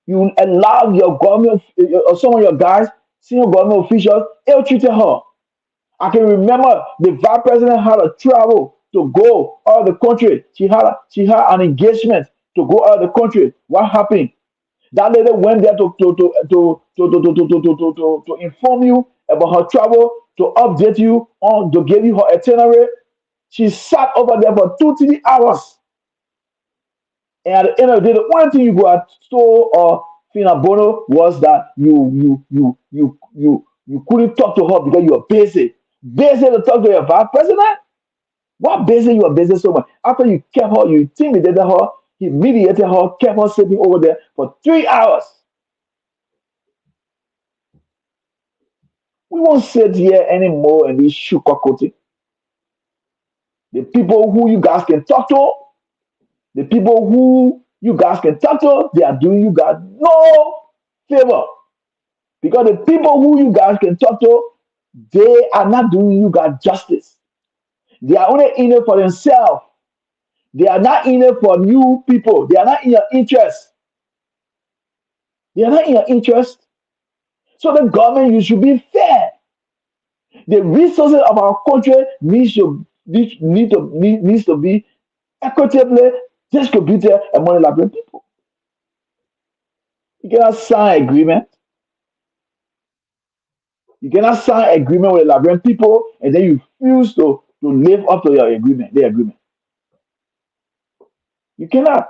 C: You allowed your government or some of your guys, senior government officials, ill treated her. I can remember the vice president had a travel to go out of the country. She had an engagement to go out of the country. What happened? That lady went there to inform you about her travel, to update you on to give you her itinerary. She sat over there for 2 3 hours. And at the end of the day, the only thing you got told or Fina Bono was that you couldn't talk to her because you were busy. Busy to talk to your vice president? What busy you were busy so much? After you kept her, you intimidated her, humiliated her, kept her sitting over there for 3 hours. We won't sit here anymore and be sugarcoating. The people who you guys can talk to, The people who you guys can talk to, they are doing you guys no favor. Because the people who you guys can talk to, they are not doing you guys justice. They are only in it for themselves. They are not in it for new people. They are not in your interest. They are not in your interest. So the government, you should be fair. The resources of our country needs to be equitably distributed among the Liberian people. You cannot sign agreement. You cannot sign agreement with the Liberian people and then you refuse to live up to your agreement, the agreement. You cannot.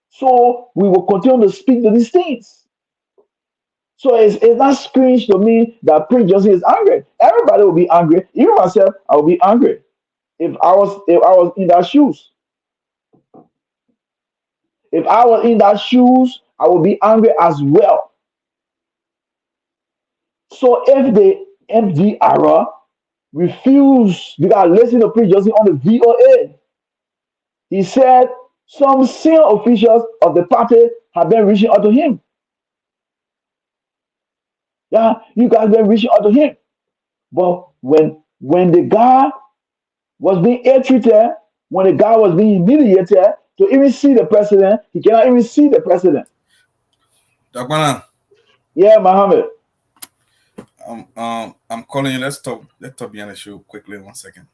C: So we will continue to speak to these things. So it's not strange to me that Prince Johnson is angry. Everybody will be angry. Even myself, I will be angry if I was in that shoes. If I was in that shoes, I would be angry as well. So if the MDR refuse, because listen to Prince Johnson on the VOA, he said some senior officials of the party have been reaching out to him. Yeah, you guys been reaching out to him. But when the guy was being ill-treated, when the guy was being humiliated, to even see the president, he cannot even see the president.
D: Dakpannah,
C: Yeah, Mohammed.
D: I'm calling you. Let's talk behind the show quickly. 1 second.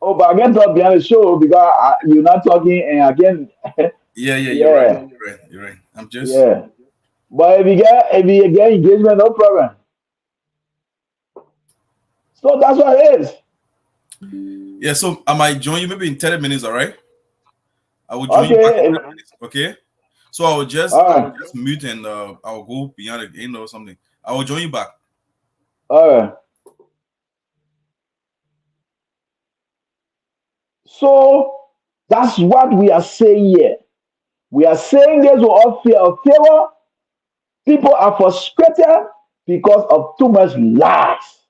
C: Oh, but I can't talk behind the show because you're not talking, and I can.
D: Yeah,
C: Yeah,
D: you're right. I'm just
C: yeah. But if you get engagement, no problem. So that's what it is.
D: yeah. So I might join you maybe in 30 minutes. All right. I will join you back in
C: Okay.
D: 30 minutes. Okay. So I will just
C: All right.
D: mute and I'll go beyond again or something. I will join you back.
C: All right. So that's what we are saying here. We are saying this with all fear of favor. People are frustrated because of too much lies,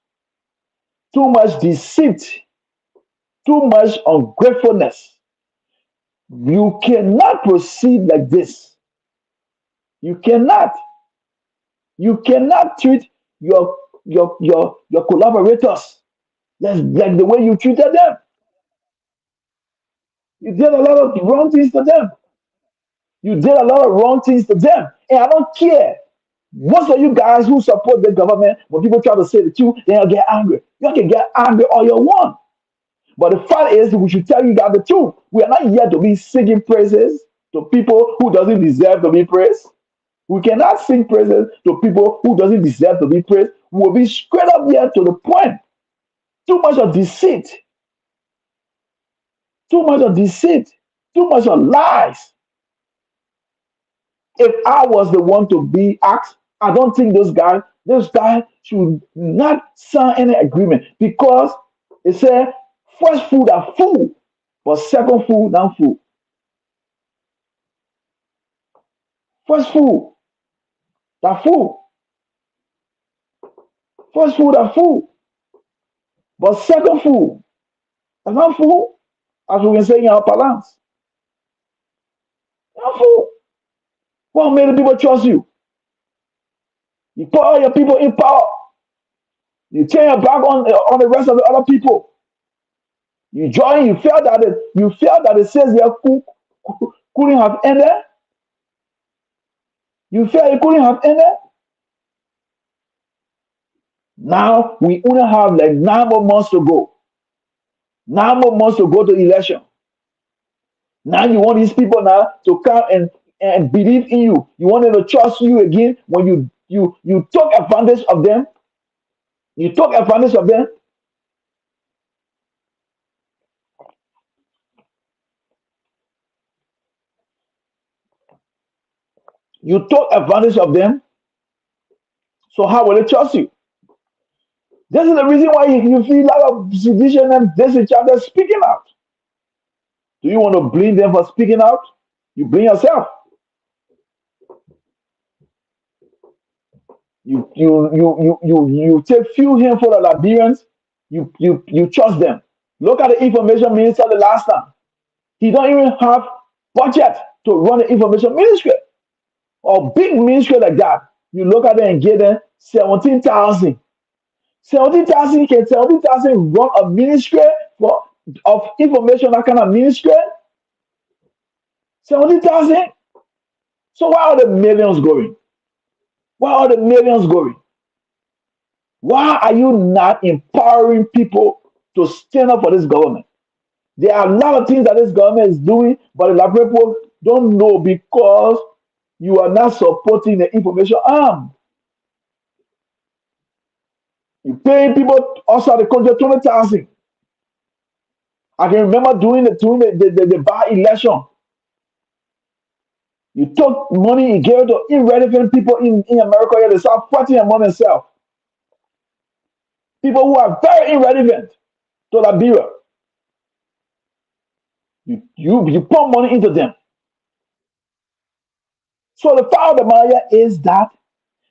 C: too much deceit, too much ungratefulness. You cannot proceed like this. You cannot. You cannot treat your collaborators like the way you treated them. You did a lot of wrong things to them. You did a lot of wrong things to them. And I don't care. Most of you guys who support the government, when people try to say the truth, then you get angry. You can get angry all you want. But the fact is, we should tell you guys the truth. We are not here to be singing praises to people who doesn't deserve to be praised. We cannot sing praises to people who doesn't deserve to be praised. We will be straight up here to the point. Too much of deceit. Too much of deceit. Too much of lies. If I was the one to be asked, I don't think those guys should not sign any agreement because it said first food are full, but second food not full. First food are full. First food are full, but second food are not full, as we can say in our parlance. Not full. What made the people trust you? You put all your people in power. You turn your back on the rest of the other people. You join. You felt that it says there couldn't have ended. You felt it couldn't have ended. Now we only have like 9 more months to go. 9 more months to go to election. Now you want these people now to come and believe in you. You want them to trust you again when you took advantage of them. You took advantage of them. You took advantage of them. So how will they trust you? This is the reason why you feel a lot of division and disenchanted speaking out. Do you want to blame them for speaking out? You blame yourself. You take few handful of Liberians, you trust them. Look at the information minister the last time. He don't even have budget to run the information ministry or big ministry like that. You look at it and give them 17,000. 17,000 can 17,000 run a ministry for of information, that kind of ministry. 70,000. So where are the millions going? Where are the millions going? Why are you not empowering people to stand up for this government? There are a lot of things that this government is doing, but the Liberian people don't know because you are not supporting the information arm. You pay people outside the country 20,000. I can remember doing the by election. You took money, you gave it to irrelevant people in America, here they start fighting among themselves. People who are very irrelevant to Liberia. You pump money into them. So the fact of the matter is that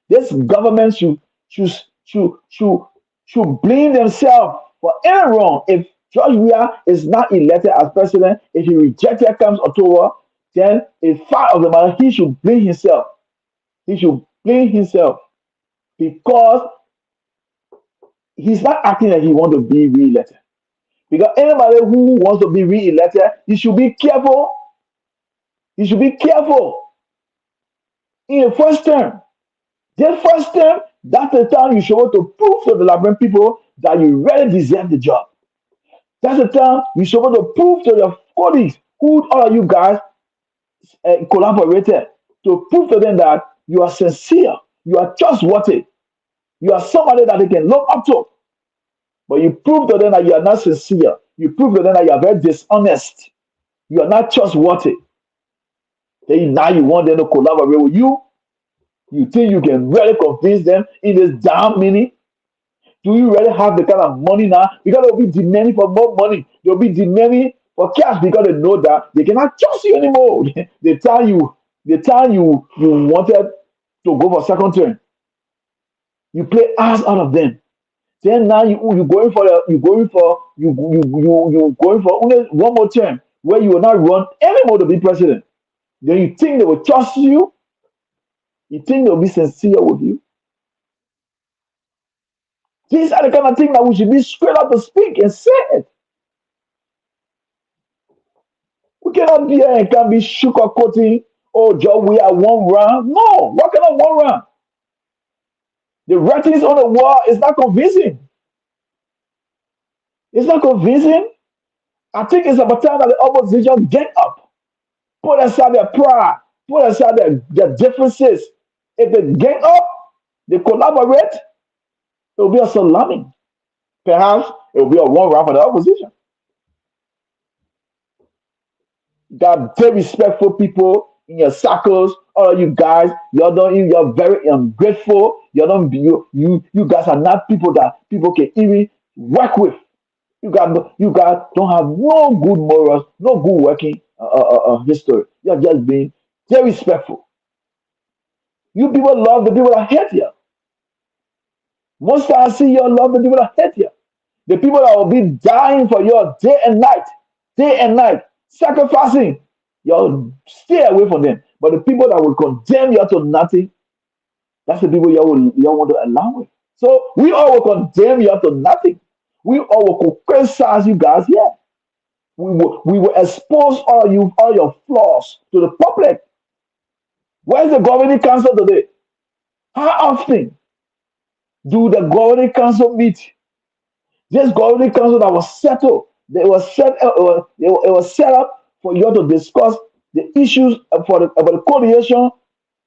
C: this government should blame themselves for any wrong. If George Weah is not elected as president, if he rejected comes October, then the fact of the matter, he should blame himself. He should blame himself because he's not acting like he wants to be re-elected. Because anybody who wants to be re-elected, he should be careful. He should be careful. In the first term, this first term, that's the time you should want to prove to the Liberian people that you really deserve the job. That's the time you should want to prove to your colleagues, who all of you guys collaborated, to prove to them that you are sincere, you are trustworthy, you are somebody that they can look up to. But you prove to them that you are not sincere. You prove to them that you are very dishonest. You are not trustworthy. Then now you want them to collaborate with you. You think you can really convince them in this damn minute? Do you really have the kind of money now? Because they'll be demanding for more money. They'll be demanding for cash because they know that they cannot trust you anymore. The time you wanted to go for second term, you play ass out of them. Then now you going for only one more term where you will not run anymore to be president. Then you think they will trust you? You think they'll be sincere with you? These are the kind of things that we should be straight up to speak and say it. We cannot be here and can be sugarcoating, oh, Joe, we are one round. No, what kind of one round? The writings on the wall is not convincing. It's not convincing. I think it's about time that the opposition get up, put aside their pride, put aside their differences. If they get up, they collaborate, it will be a salami. Perhaps it will be a one round for the opposition. Got very respectful people in your circles. All of you guys, you're very ungrateful. You guys are not people that people can even work with. You guys don't have no good morals, no good working history. You're just being very respectful. You people love the people that hate you. Most times I see you love the people that hate you. The people that will be dying for you day and night, sacrificing. Y'all stay away from them. But the people that will condemn you to nothing, that's the people you want to allow with. So we all will condemn you to nothing. We all will criticize you guys here. We will expose all your flaws to the public. Where's the governing council today? How often do the governing council meet? This governing council that was settled, it was set up for you to discuss the issues about the coalition,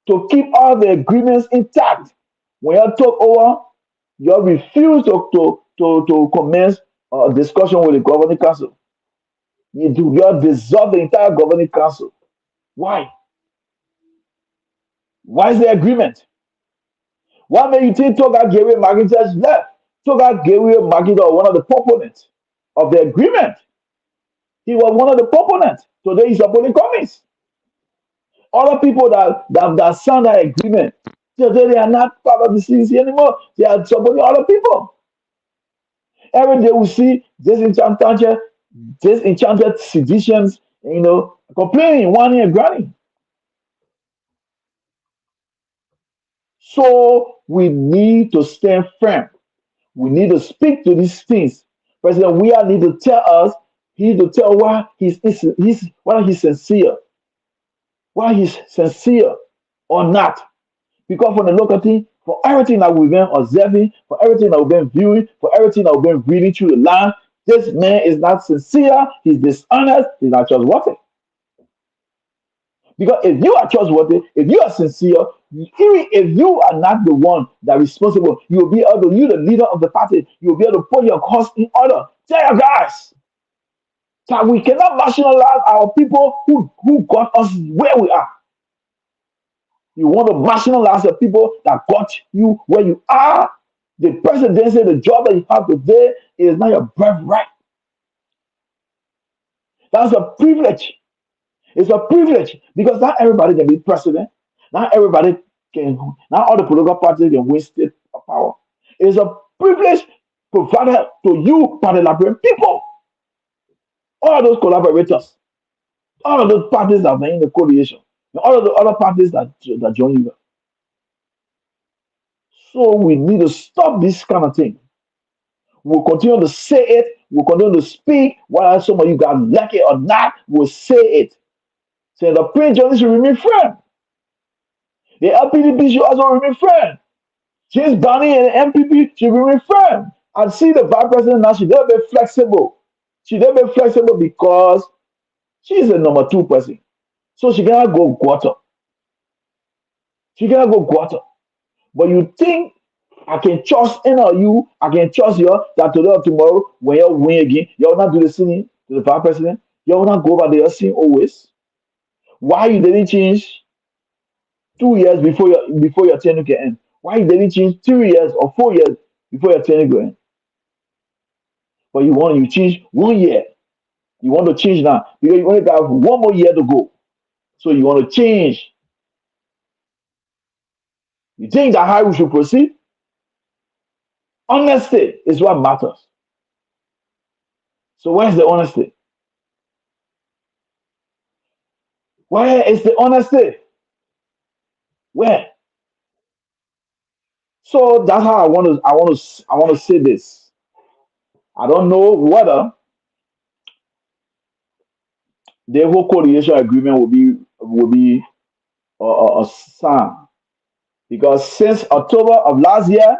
C: to keep all the agreements intact. When you took over, you refused to commence a discussion with the governing council. You dissolve the entire governing council. Why? Why is the agreement? Why may you think Toga Gary McIntyre left? Toga Gary McIntyre was one of the proponents of the agreement. He was one of the proponents. Today he's supporting commies. Other people that signed that agreement, today they are not part of the CDC anymore. They are supporting other people. Every day we see disenchanted seditions complaining, whining, and grinding. So we need to stand firm. We need to speak to these things. President we need to tell us, he need to tell why he's sincere, why he's sincere or not. Because for the local thing, for everything that we've been observing, for everything that we've been viewing, for everything that we've been reading through the land, this man is not sincere, he's dishonest, he's not trustworthy. Because if you are trustworthy, if you are sincere, even if you are not the one that is responsible, you'll be able to, you the leader of the party, you'll be able to put your cause in order. Tell your guys that we cannot marginalize our people who got us where we are. You want to marginalize the people that got you where you are. The presidency, the job that you have today is not your birthright. That's a privilege. It's a privilege because not everybody can be president. Not everybody can, not all the political parties can win state power. It's a privilege provided to you by the Liberian people. All those collaborators, all of those parties that are in the coalition, and all of the other parties that join you. So we need to stop this kind of thing. We'll continue to say it. We'll continue to speak. Whether some of you guys like it or not, we'll say it. Say the Prince Johnny should remain friend. The LPDP should also remain friend. James Barney and the MPP should remain friend. And see the vice president now, she never be flexible. She never be flexible because she's a number two person. So she cannot go quarter. She cannot go quarter. But you think I can trust any of you, I can trust you that today or tomorrow, when you win again, you will not do the same to the vice president. You will not go over there same always. Why you didn't change 2 years before your tenure can end? Why you didn't change 3 years or 4 years before your tenure can end? But you change 1 year. You want to change now because you only got 1 more year to go. So you want to change. You think that how we should proceed? Honesty is what matters. So where's the honesty? Where is the honesty? Where? So that's how I want to say this. I don't know whether the whole coalition agreement will be a sign because since October of last year,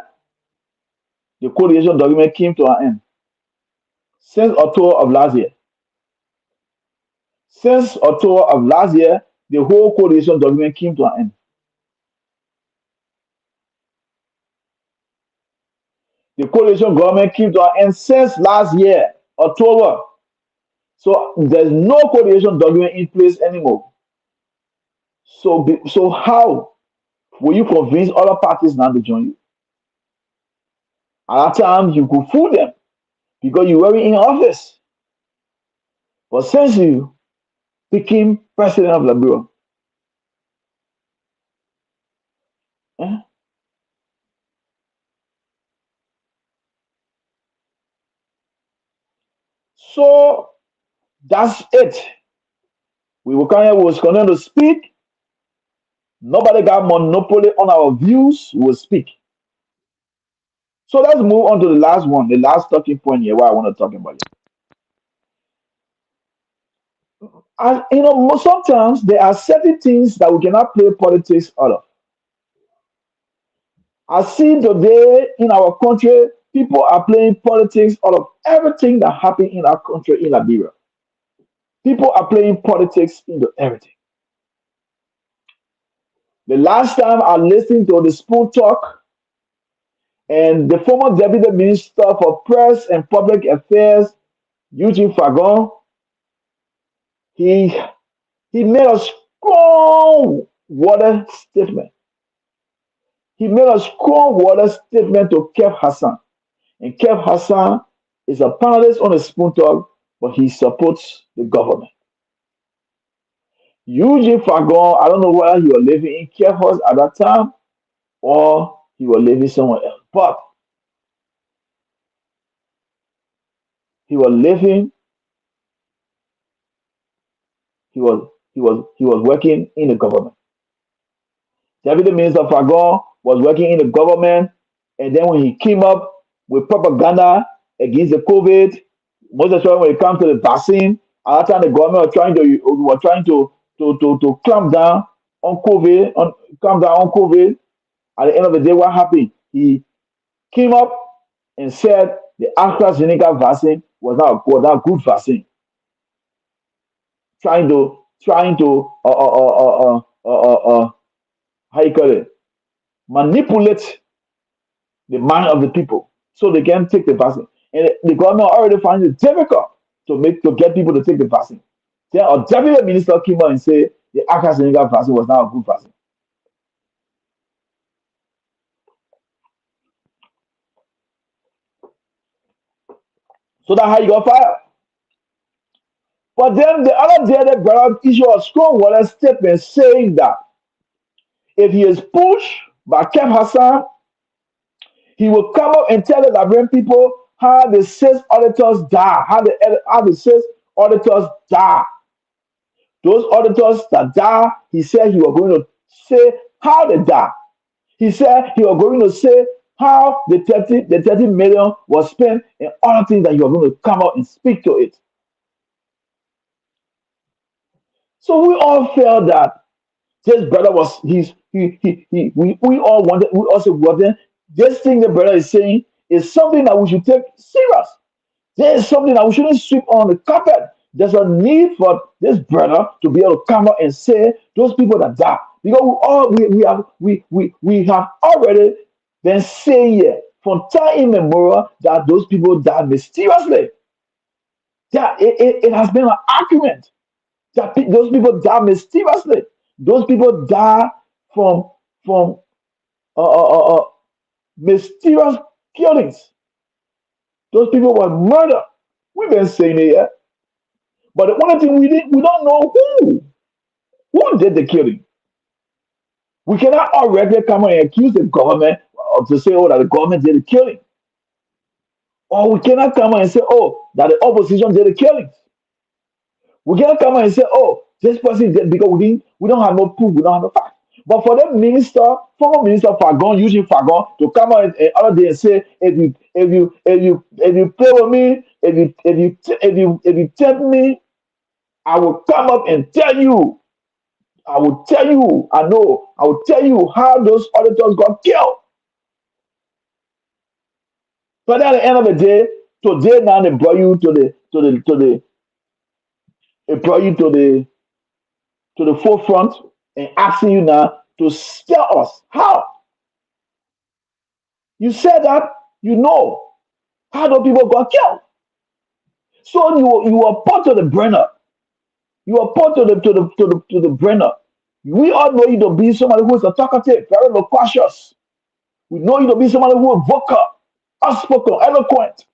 C: the coalition document came to an end. Since October of last year, the whole coalition document came to an end. The coalition government came to an end since last year, October. So there's no coalition document in place anymore. So how will you convince other parties now to join you? At that time, you could fool them because you were in office. But since you became president of Liberia, eh, so that's it. We was going to speak. Nobody got monopoly on our views. We will speak. So let's move on to the last one, the last talking point here. What I want to talk about. And sometimes there are certain things that we cannot play politics out of. I see today in our country, people are playing politics out of everything that happened in our country in Liberia. People are playing politics into everything. The last time I listened to the Spoon Talk, and the former Deputy Minister for Press and Public Affairs, Eugene Fagon, he made a strong water statement. He made a strong water statement to Kev Hassan. And Kev Hassan is a panelist on the Spoon Talk, but he supports the government. Eugene Fagon, I don't know whether he was living in Kev House at that time or he was living somewhere else. But he was living He was working in the government. Deputy Minister Fagon was working in the government, and then when he came up with propaganda against the COVID, most especially when it comes to the vaccine, at that time the government was trying to clamp down on COVID. At the end of the day, what happened? He came up and said the AstraZeneca vaccine was not a good vaccine, trying to how you call it, manipulate the mind of the people so they can take the vaccine. And the government already finds it difficult to get people to take the vaccine. Then a deputy minister came out and said the AstraZeneca vaccine was not a good vaccine. So that's how he got fired. But then the other day, they brought out issue a strong water statement saying that if he is pushed by Kev Hassan, he will come up and tell the Liberian people how the 6 auditors die, how the 6 auditors die. Those auditors that die, he said he was going to say how they die. He said he was going to say how the 30 million was spent and other things that he was going to come out and speak to it. So we all felt that this brother was we all wanted, we also wanted this thing the brother is saying is something that we should take serious. There is something that we shouldn't sweep on the carpet. There's a need for this brother to be able to come out and say those people that die. Because we have already been saying here from time immemorial that those people died mysteriously. That it has been an argument that those people die mysteriously. Those people die from uh, uh, uh, mysterious killings. Those people were murdered. We've been saying it here. But the only thing we don't know who did the killing. We cannot already come and accuse the government or to say, oh, that the government did the killing. Or we cannot come and say, oh, that the opposition did the killings. We cannot come and say, oh, this person did because we don't have no proof, we don't have no fact. But for the former minister Fagon, using Fagon to come out and other day and say, if you play with me, if you tempt me, I will come up and tell you. I will tell you. I will tell you how those auditors got killed. But at the end of the day, today now they brought you to the forefront and asking you now to tell us how. You said that you know how those people got killed. So you are part of the brainer. You are part of the brainer. We all know you to be somebody who is a talkative, very loquacious. We know you to be somebody who is vocal, outspoken, eloquent.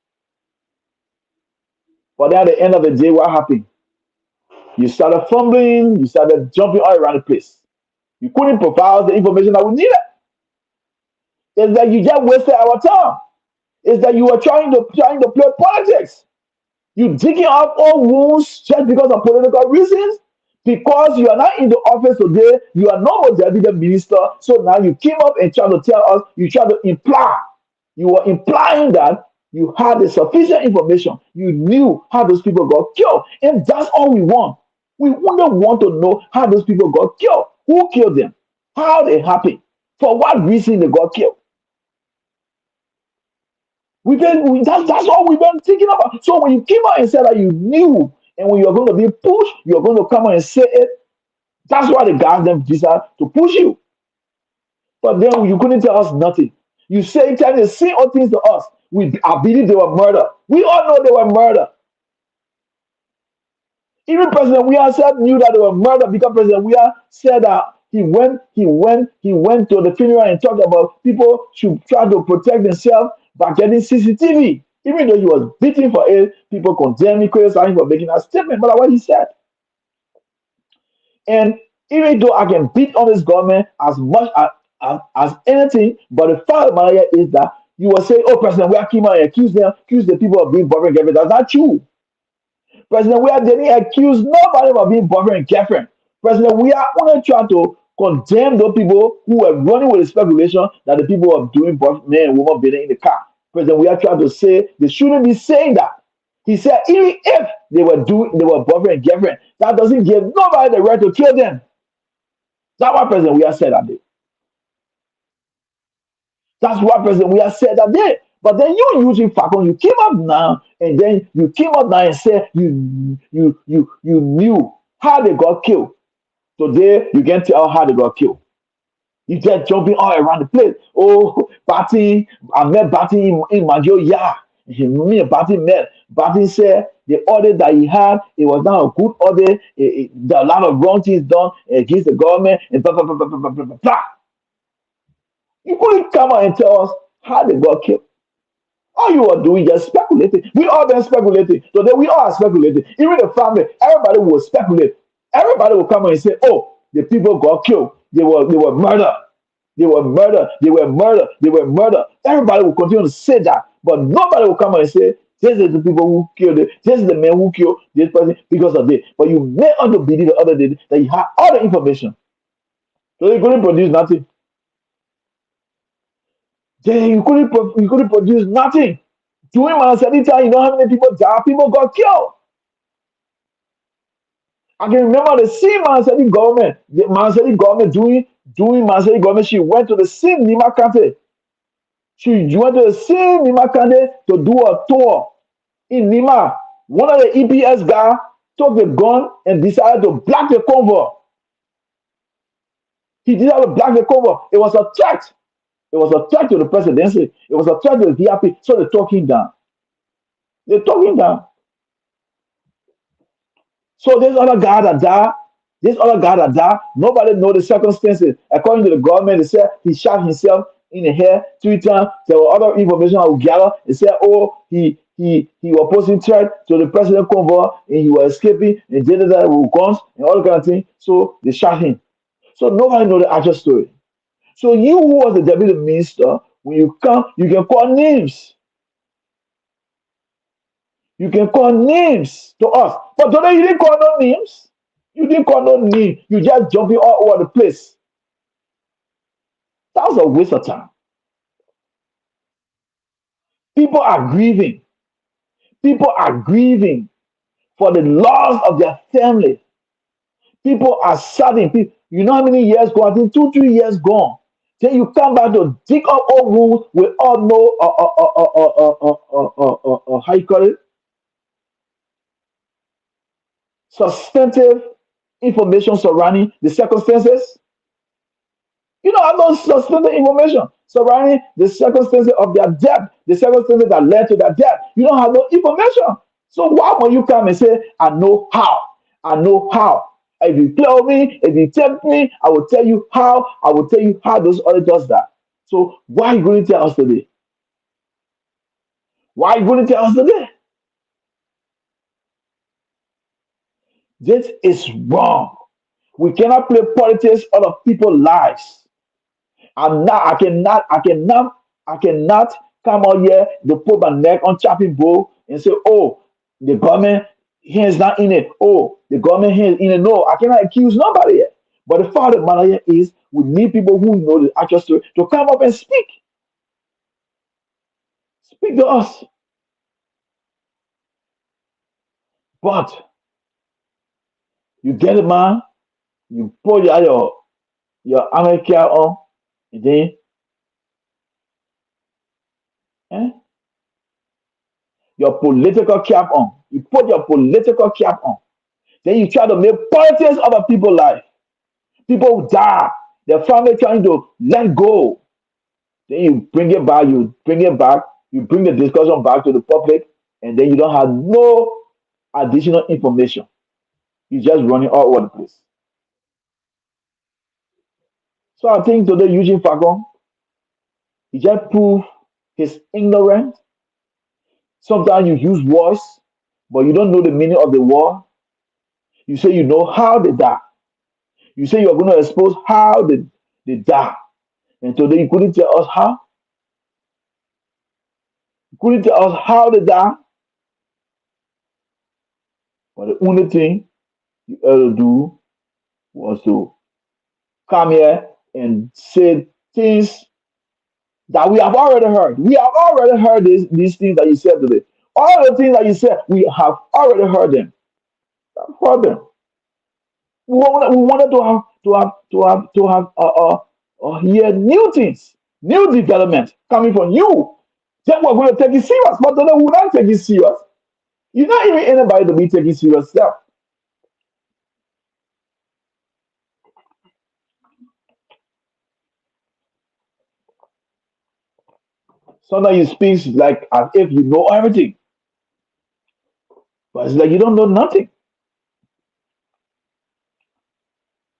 C: But at the end of the day, what happened? You started fumbling, you started jumping all around the place. You couldn't provide the information that we needed. It's that you just wasted our time. It's that you were trying to play politics. You digging up all wounds just because of political reasons. Because you are not in the office today, you are no more deputy minister. So now you came up and tried to tell us, you tried to imply. You were implying that you had the sufficient information. You knew how those people got killed. And that's all we want. We wouldn't want to know how those people got killed. Who killed them? How they happened? For what reason they got killed? That's all we've been thinking about. So when you came out and said that you knew, and when you're going to be pushed, you're going to come out and say it. That's why the guys them decided to push you. But then you couldn't tell us nothing. You say trying to say all things to us. I believe they were murdered. We all know they were murdered. Even President Weah said knew that they were murdered because President Weah said that he went to the funeral and talked about people should try to protect themselves by getting CCTV. Even though he was beaten for it, people condemned him, criticized him for making that statement. But that's what he said. And even though I can beat on this government as much as anything, but the fact of the matter is that you will say, oh, President Weah came out and accused the people of being bothering everything. That's not true. President, we are didn't accuse nobody of being boyfriend and girlfriend. President, we are only trying to condemn those people who are running with the speculation that the people are doing both men and women being in the car. President, we are trying to say they shouldn't be saying that. He said, even if they were boyfriend and girlfriend, that doesn't give nobody the right to kill them. That's what President we have said that day. That's what President we have said that day. But then you using Falcon, you came up now, and then you came up now and said you knew how they got killed. Today you can tell how they got killed. You just jumping all around the place. Oh, Batty, I met Batty in Majo, yeah. Me and Batty met. Batty said the order that he had, it was not a good order. There are a lot of wrong things done against the government and blah, blah, blah, blah, blah, blah, blah, blah. You couldn't come out and tell us how they got killed. All you are doing is speculating. We all been speculating. Today we all are speculating. Even the family, everybody will speculate. Everybody will come and say, "Oh, the people got killed. They were murdered. They were murdered. They were murdered. They were murdered." Everybody will continue to say that, but nobody will come and say, "This is the people who killed it. This is the man who killed this person because of this." But you made us to believe the other day that you had all the information, so you couldn't produce nothing. Then you couldn't produce nothing. During Manasadi time, you know how many people died? People got killed. I can remember the same Manasadi government. The Manasadi government doing Manasadi government, she went to the same Nima country. She went to the same Nima country to do a tour in Nima. One of the EPS guys took the gun and decided to block the convoy. He decided to block the convoy. It was a threat. It was a threat to the presidency. It was a threat to the VIP. So they took him down. They took him down. So this other guy that died, nobody know the circumstances. According to the government, they said he shot himself in the head 3 times. There were other information I would gather. They said, oh, he was posing threat to the president convoy and he was escaping and did that with guns and all kind of things. So they shot him. So nobody know the actual story. So you who was the deputy minister, when you come, you can call names. You can call names to us. But today you didn't call no names. You didn't call no name. You just jumping all over the place. That was a waste of time. People are grieving. People are grieving for the loss of their family. People are saddened. You know how many years gone? I think 2-3 years gone. Then you come back to dig up old wounds. We all know how you call it? Substantive information surrounding the circumstances. You don't have no substantive information surrounding the circumstances of their death, the circumstances that led to their death. You don't have no information. So why when you come and say, I know how? I know how. If you tell me, if you tempt me, I will tell you how. I will tell you how those other does that. So why are you going to tell us today? Why are you going to tell us today? This is wrong. We cannot play politics out of people's lives. I cannot come out here to put my neck on chopping board and say, oh, the government hands not in it. Oh, the government hands in it. No, I cannot accuse nobody yet. But the fact of the matter here is we need people who know the actual story to come up and speak. Speak to us. But you get it, man. You put your American on, and then your political cap on. You put your political cap on. Then you try to make politics of a people's life. People die. Their family trying to let go. Then you bring it back. You bring it back. You bring the discussion back to the public, and then you don't have no additional information. You're just running all over the place. So I think today Eugene Fagon, he just proved his ignorance. Sometimes you use words, but you don't know the meaning of the word. You say you know how they die. You say you're going to expose how they die. And today you couldn't tell us how. You couldn't tell us how they die. But the only thing you had to do was to come here and say things that we have already heard. We have already heard these things that you said today. All the things that you said, we have already heard them. That's problem. We wanted to hear new things, new development coming from you. Then we're going to take it serious. But today we will not take it serious. You're not even anybody to be taking serious stuff. Sometimes you speak like as if you know everything, but it's like you don't know nothing.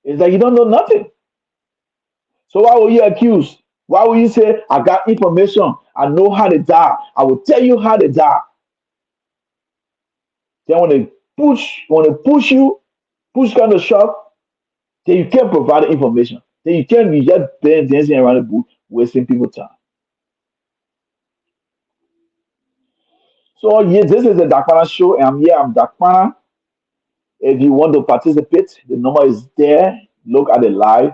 C: It's like you don't know nothing. So why will you accuse? Why will you say, I got information, I know how to die, I will tell you how to die. Then when they push you, push kind of shove, then you can't provide the information. Then you can't be just dancing around the bush, wasting people's time. So yeah, this is the Dakpannah Show, and I'm here, I'm Dakpannah. If you want to participate, the number is there. Look at the live,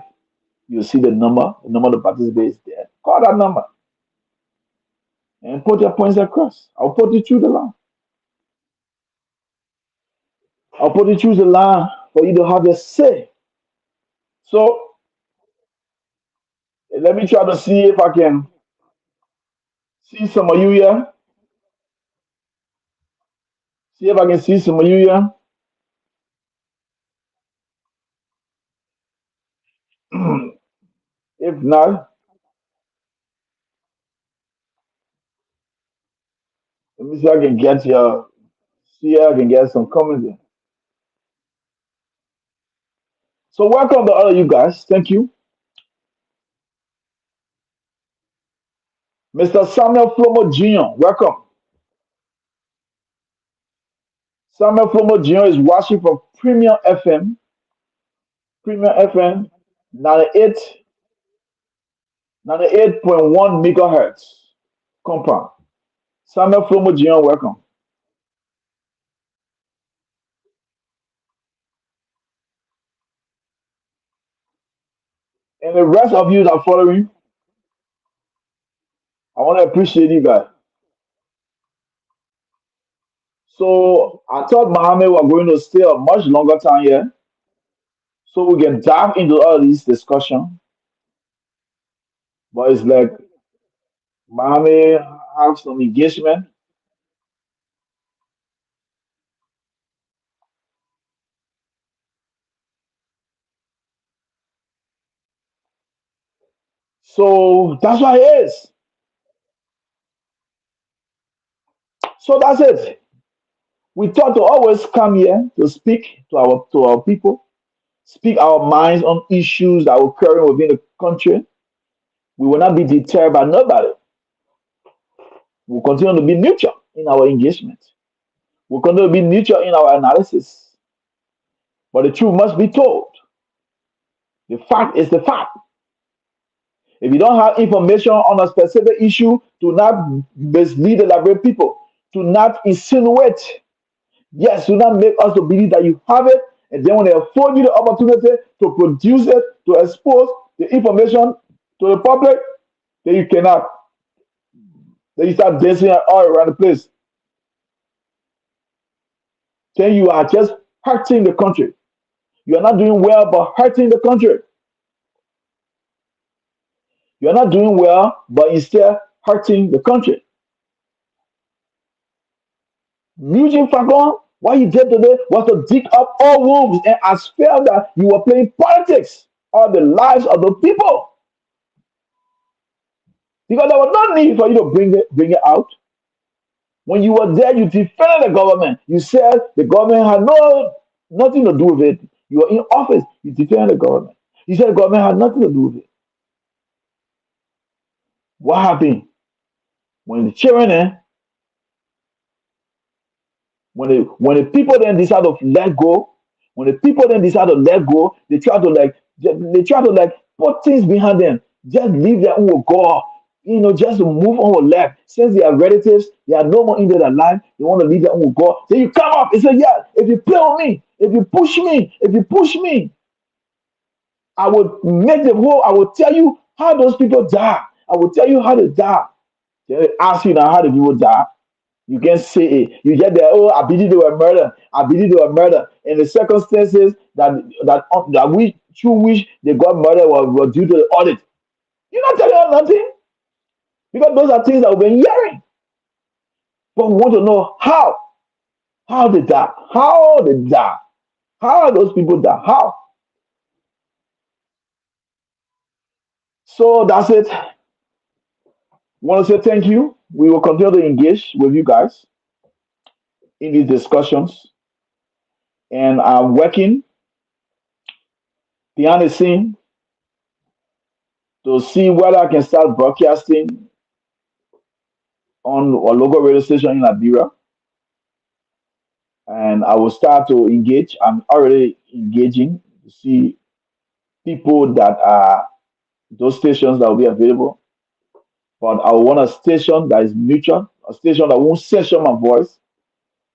C: you'll see the number. The number to participate is there. Call that number and put your points across. I'll put you through the line. I'll put you through the line for you to have your say. So let me try to see if I can see some of you here. See if I can see some of you here. If not, let me see if I can get your see if I can get some comments in. So welcome to all of you guys. Thank you. Mr. Samuel Flomo Jr., welcome. Samuel Flomo Jr. is watching from Premium FM 98, 98.1 megahertz compound. Samuel Flomo Jr., welcome. And the rest of you that are following, I want to appreciate you guys. So I thought Mohammed was going to stay a much longer time here so we can dive into all this discussion. But it's like Mohammed have some engagement. So that's what it is. So that's it. We thought to always come here to speak to our people, speak our minds on issues that are occurring within the country. We will not be deterred by nobody. We'll continue to be neutral in our engagement. We'll continue to be neutral in our analysis. But the truth must be told. The fact is the fact. If you don't have information on a specific issue, do not mislead the Liberian people. Do not insinuate. Yes, do not make us to believe that you have it, and then when they afford you the opportunity to produce it, to expose the information to the public, then you cannot. Then you start dancing all around the place. Then you are just hurting the country. You are not doing well, but hurting the country. You are not doing well, but instead hurting the country. Eugene Fagon, what he did today was to dig up all rooms and assume that you were playing politics on the lives of the people. Because there was no need for you to bring it out. When you were there, you defended the government. You said the government had nothing to do with it. You were in office, you defended the government. You said the government had nothing to do with it. What happened? When the children when the people then decide to let go, when the people then decide to let go, they try to like put things behind them. Just leave their own God. just to move on with life. Since they are relatives, they are no more in their life. They want to leave their own with God. Then you come up and say, yeah, if you play on me, if you push me, I will make the whole, I will tell you how those people die. I will tell you how they die. They ask you now how the people die. You can say it. You get there, oh, I believe they were murdered. I believe they were murdered. And the circumstances that we through which they got murdered were due to the audit. You're not telling us nothing. Because those are things that we've been hearing. But we want to know how they die. How they die. How those people die. How? So that's it. Want to say thank you. We will continue to engage with you guys in these discussions. And I'm working behind the scene to see whether I can start broadcasting on a local radio station in Liberia. And I will start to engage. I'm already engaging to see people that are those stations that will be available. But I want a station that is neutral, a station that won't censor my voice,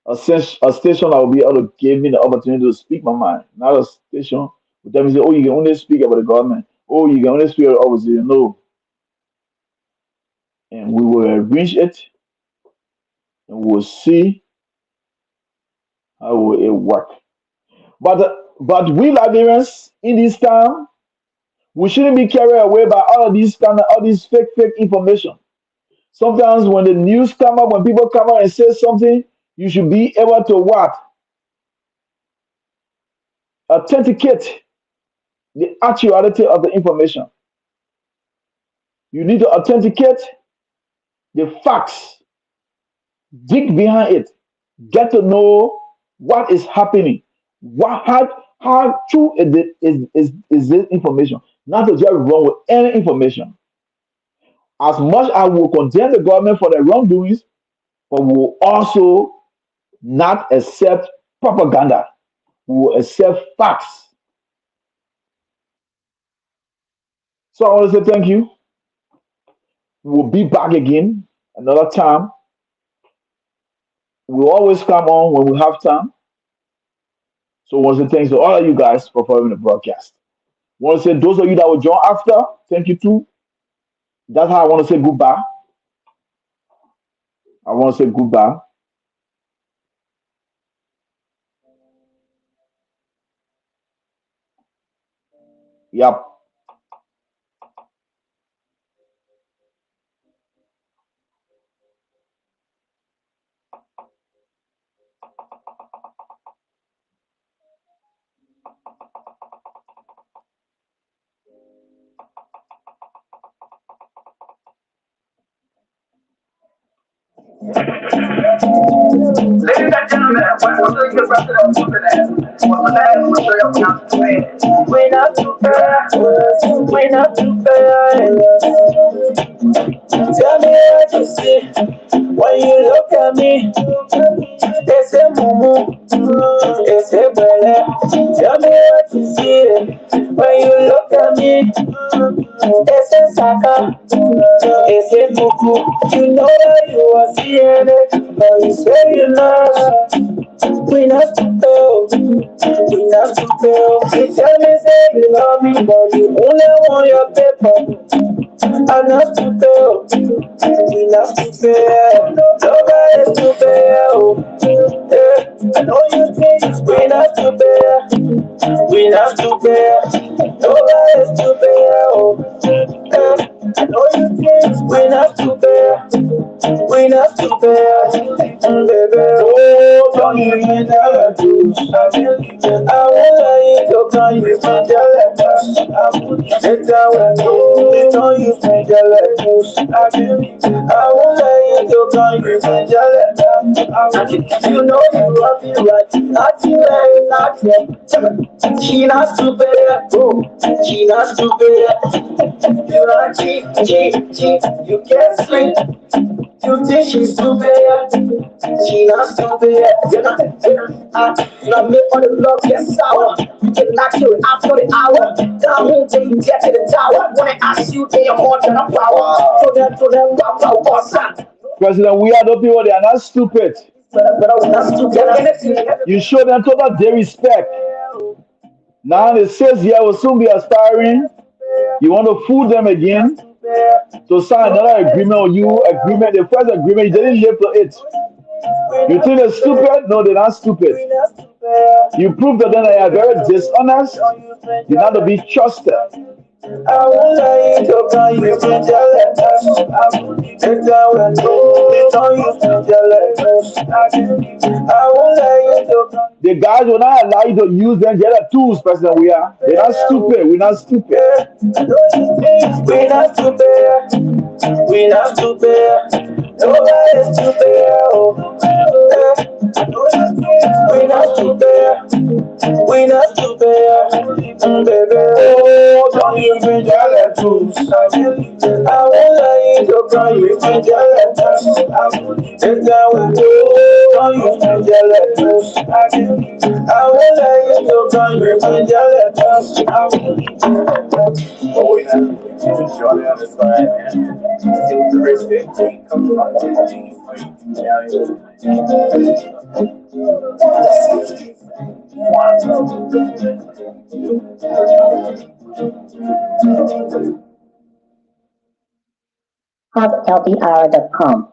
C: a station that will be able to give me the opportunity to speak my mind, not a station with them say, oh, you can only speak about the government, oh, you can only speak about opposition. No. And we will arrange it and we'll see how will it work. But we Liberians in this time, we shouldn't be carried away by all these fake information. Sometimes when the news come up, when people come out and say something, you should be able to what? Authenticate the actuality of the information. You need to authenticate the facts, dig behind it, get to know what is happening, how true is this information, not to just run with any information. As much as we will condemn the government for their wrongdoings, but we will also not accept propaganda. We will accept facts. So I want to say thank you. We'll be back again another time. We'll always come on when we have time. So I want to say thanks to all of you guys for following the broadcast. I want to say those of you that will join after, thank you too. That's how I want to say goodbye. I want to say goodbye. Yep.
A: Ladies and gentlemen, what was the good president of that? What was that? What's the we're not too bad. We're not too bad. Tell me what you see when you look at me. They say mumu, they say belle. Tell me what you see when you look at me. They say saka, they say muku. You know that you are seeing it, but you say you're not. We not to fail, we not to fail. You tell me say you love me, but you only want your paper. I not to fail, we not to fail. Nobody's to fail. I know you think we not to fail, we not to fail. Nobody's to fail. I know you think we not to fail, we not to fail. Baby, oh, don't you even tell her to. I won't let you go, can you find your letters? I won't let you don't you find your letters? I won't let you go, can you find your letters? You know you love me right, not you ain't not yet. She not too bad, oh, she not too bad. You not cheat, you can't sleep. You think she's stupid? She not stupid. Not me on the block, get sour. You can knock you out for the hour. Down home till you get to the tower. When I ask you, they are more than a power. So them, wow,
C: President, we are the people, they are not stupid. You show them total disrespect. Now the 6th year will soon be expiring. You want to fool them again to sign another agreement with you. Agreement, the first agreement, you didn't live to it. You think they're stupid? No, they're not stupid. You prove to them that you are very dishonest. You're not to be trusted.
A: I will let you go, can you change your letters? I will take that one, it's on you, change your letters. I will let you go.
C: The guys will not allow you to use them. They're the tools, President. We are. They're not stupid. We're not stupid.
A: We're not stupid. We're not stupid. Nobody's stupid. We're not stupid. We're not stupid. Baby, oh, don't you change your letters? I will let you go, can you change your letters? I will take that one, don't you change your letters? I will let you go, can you change your letters? I will. Oh, we have to surely understand. Still terrific.
B: HubLDR.com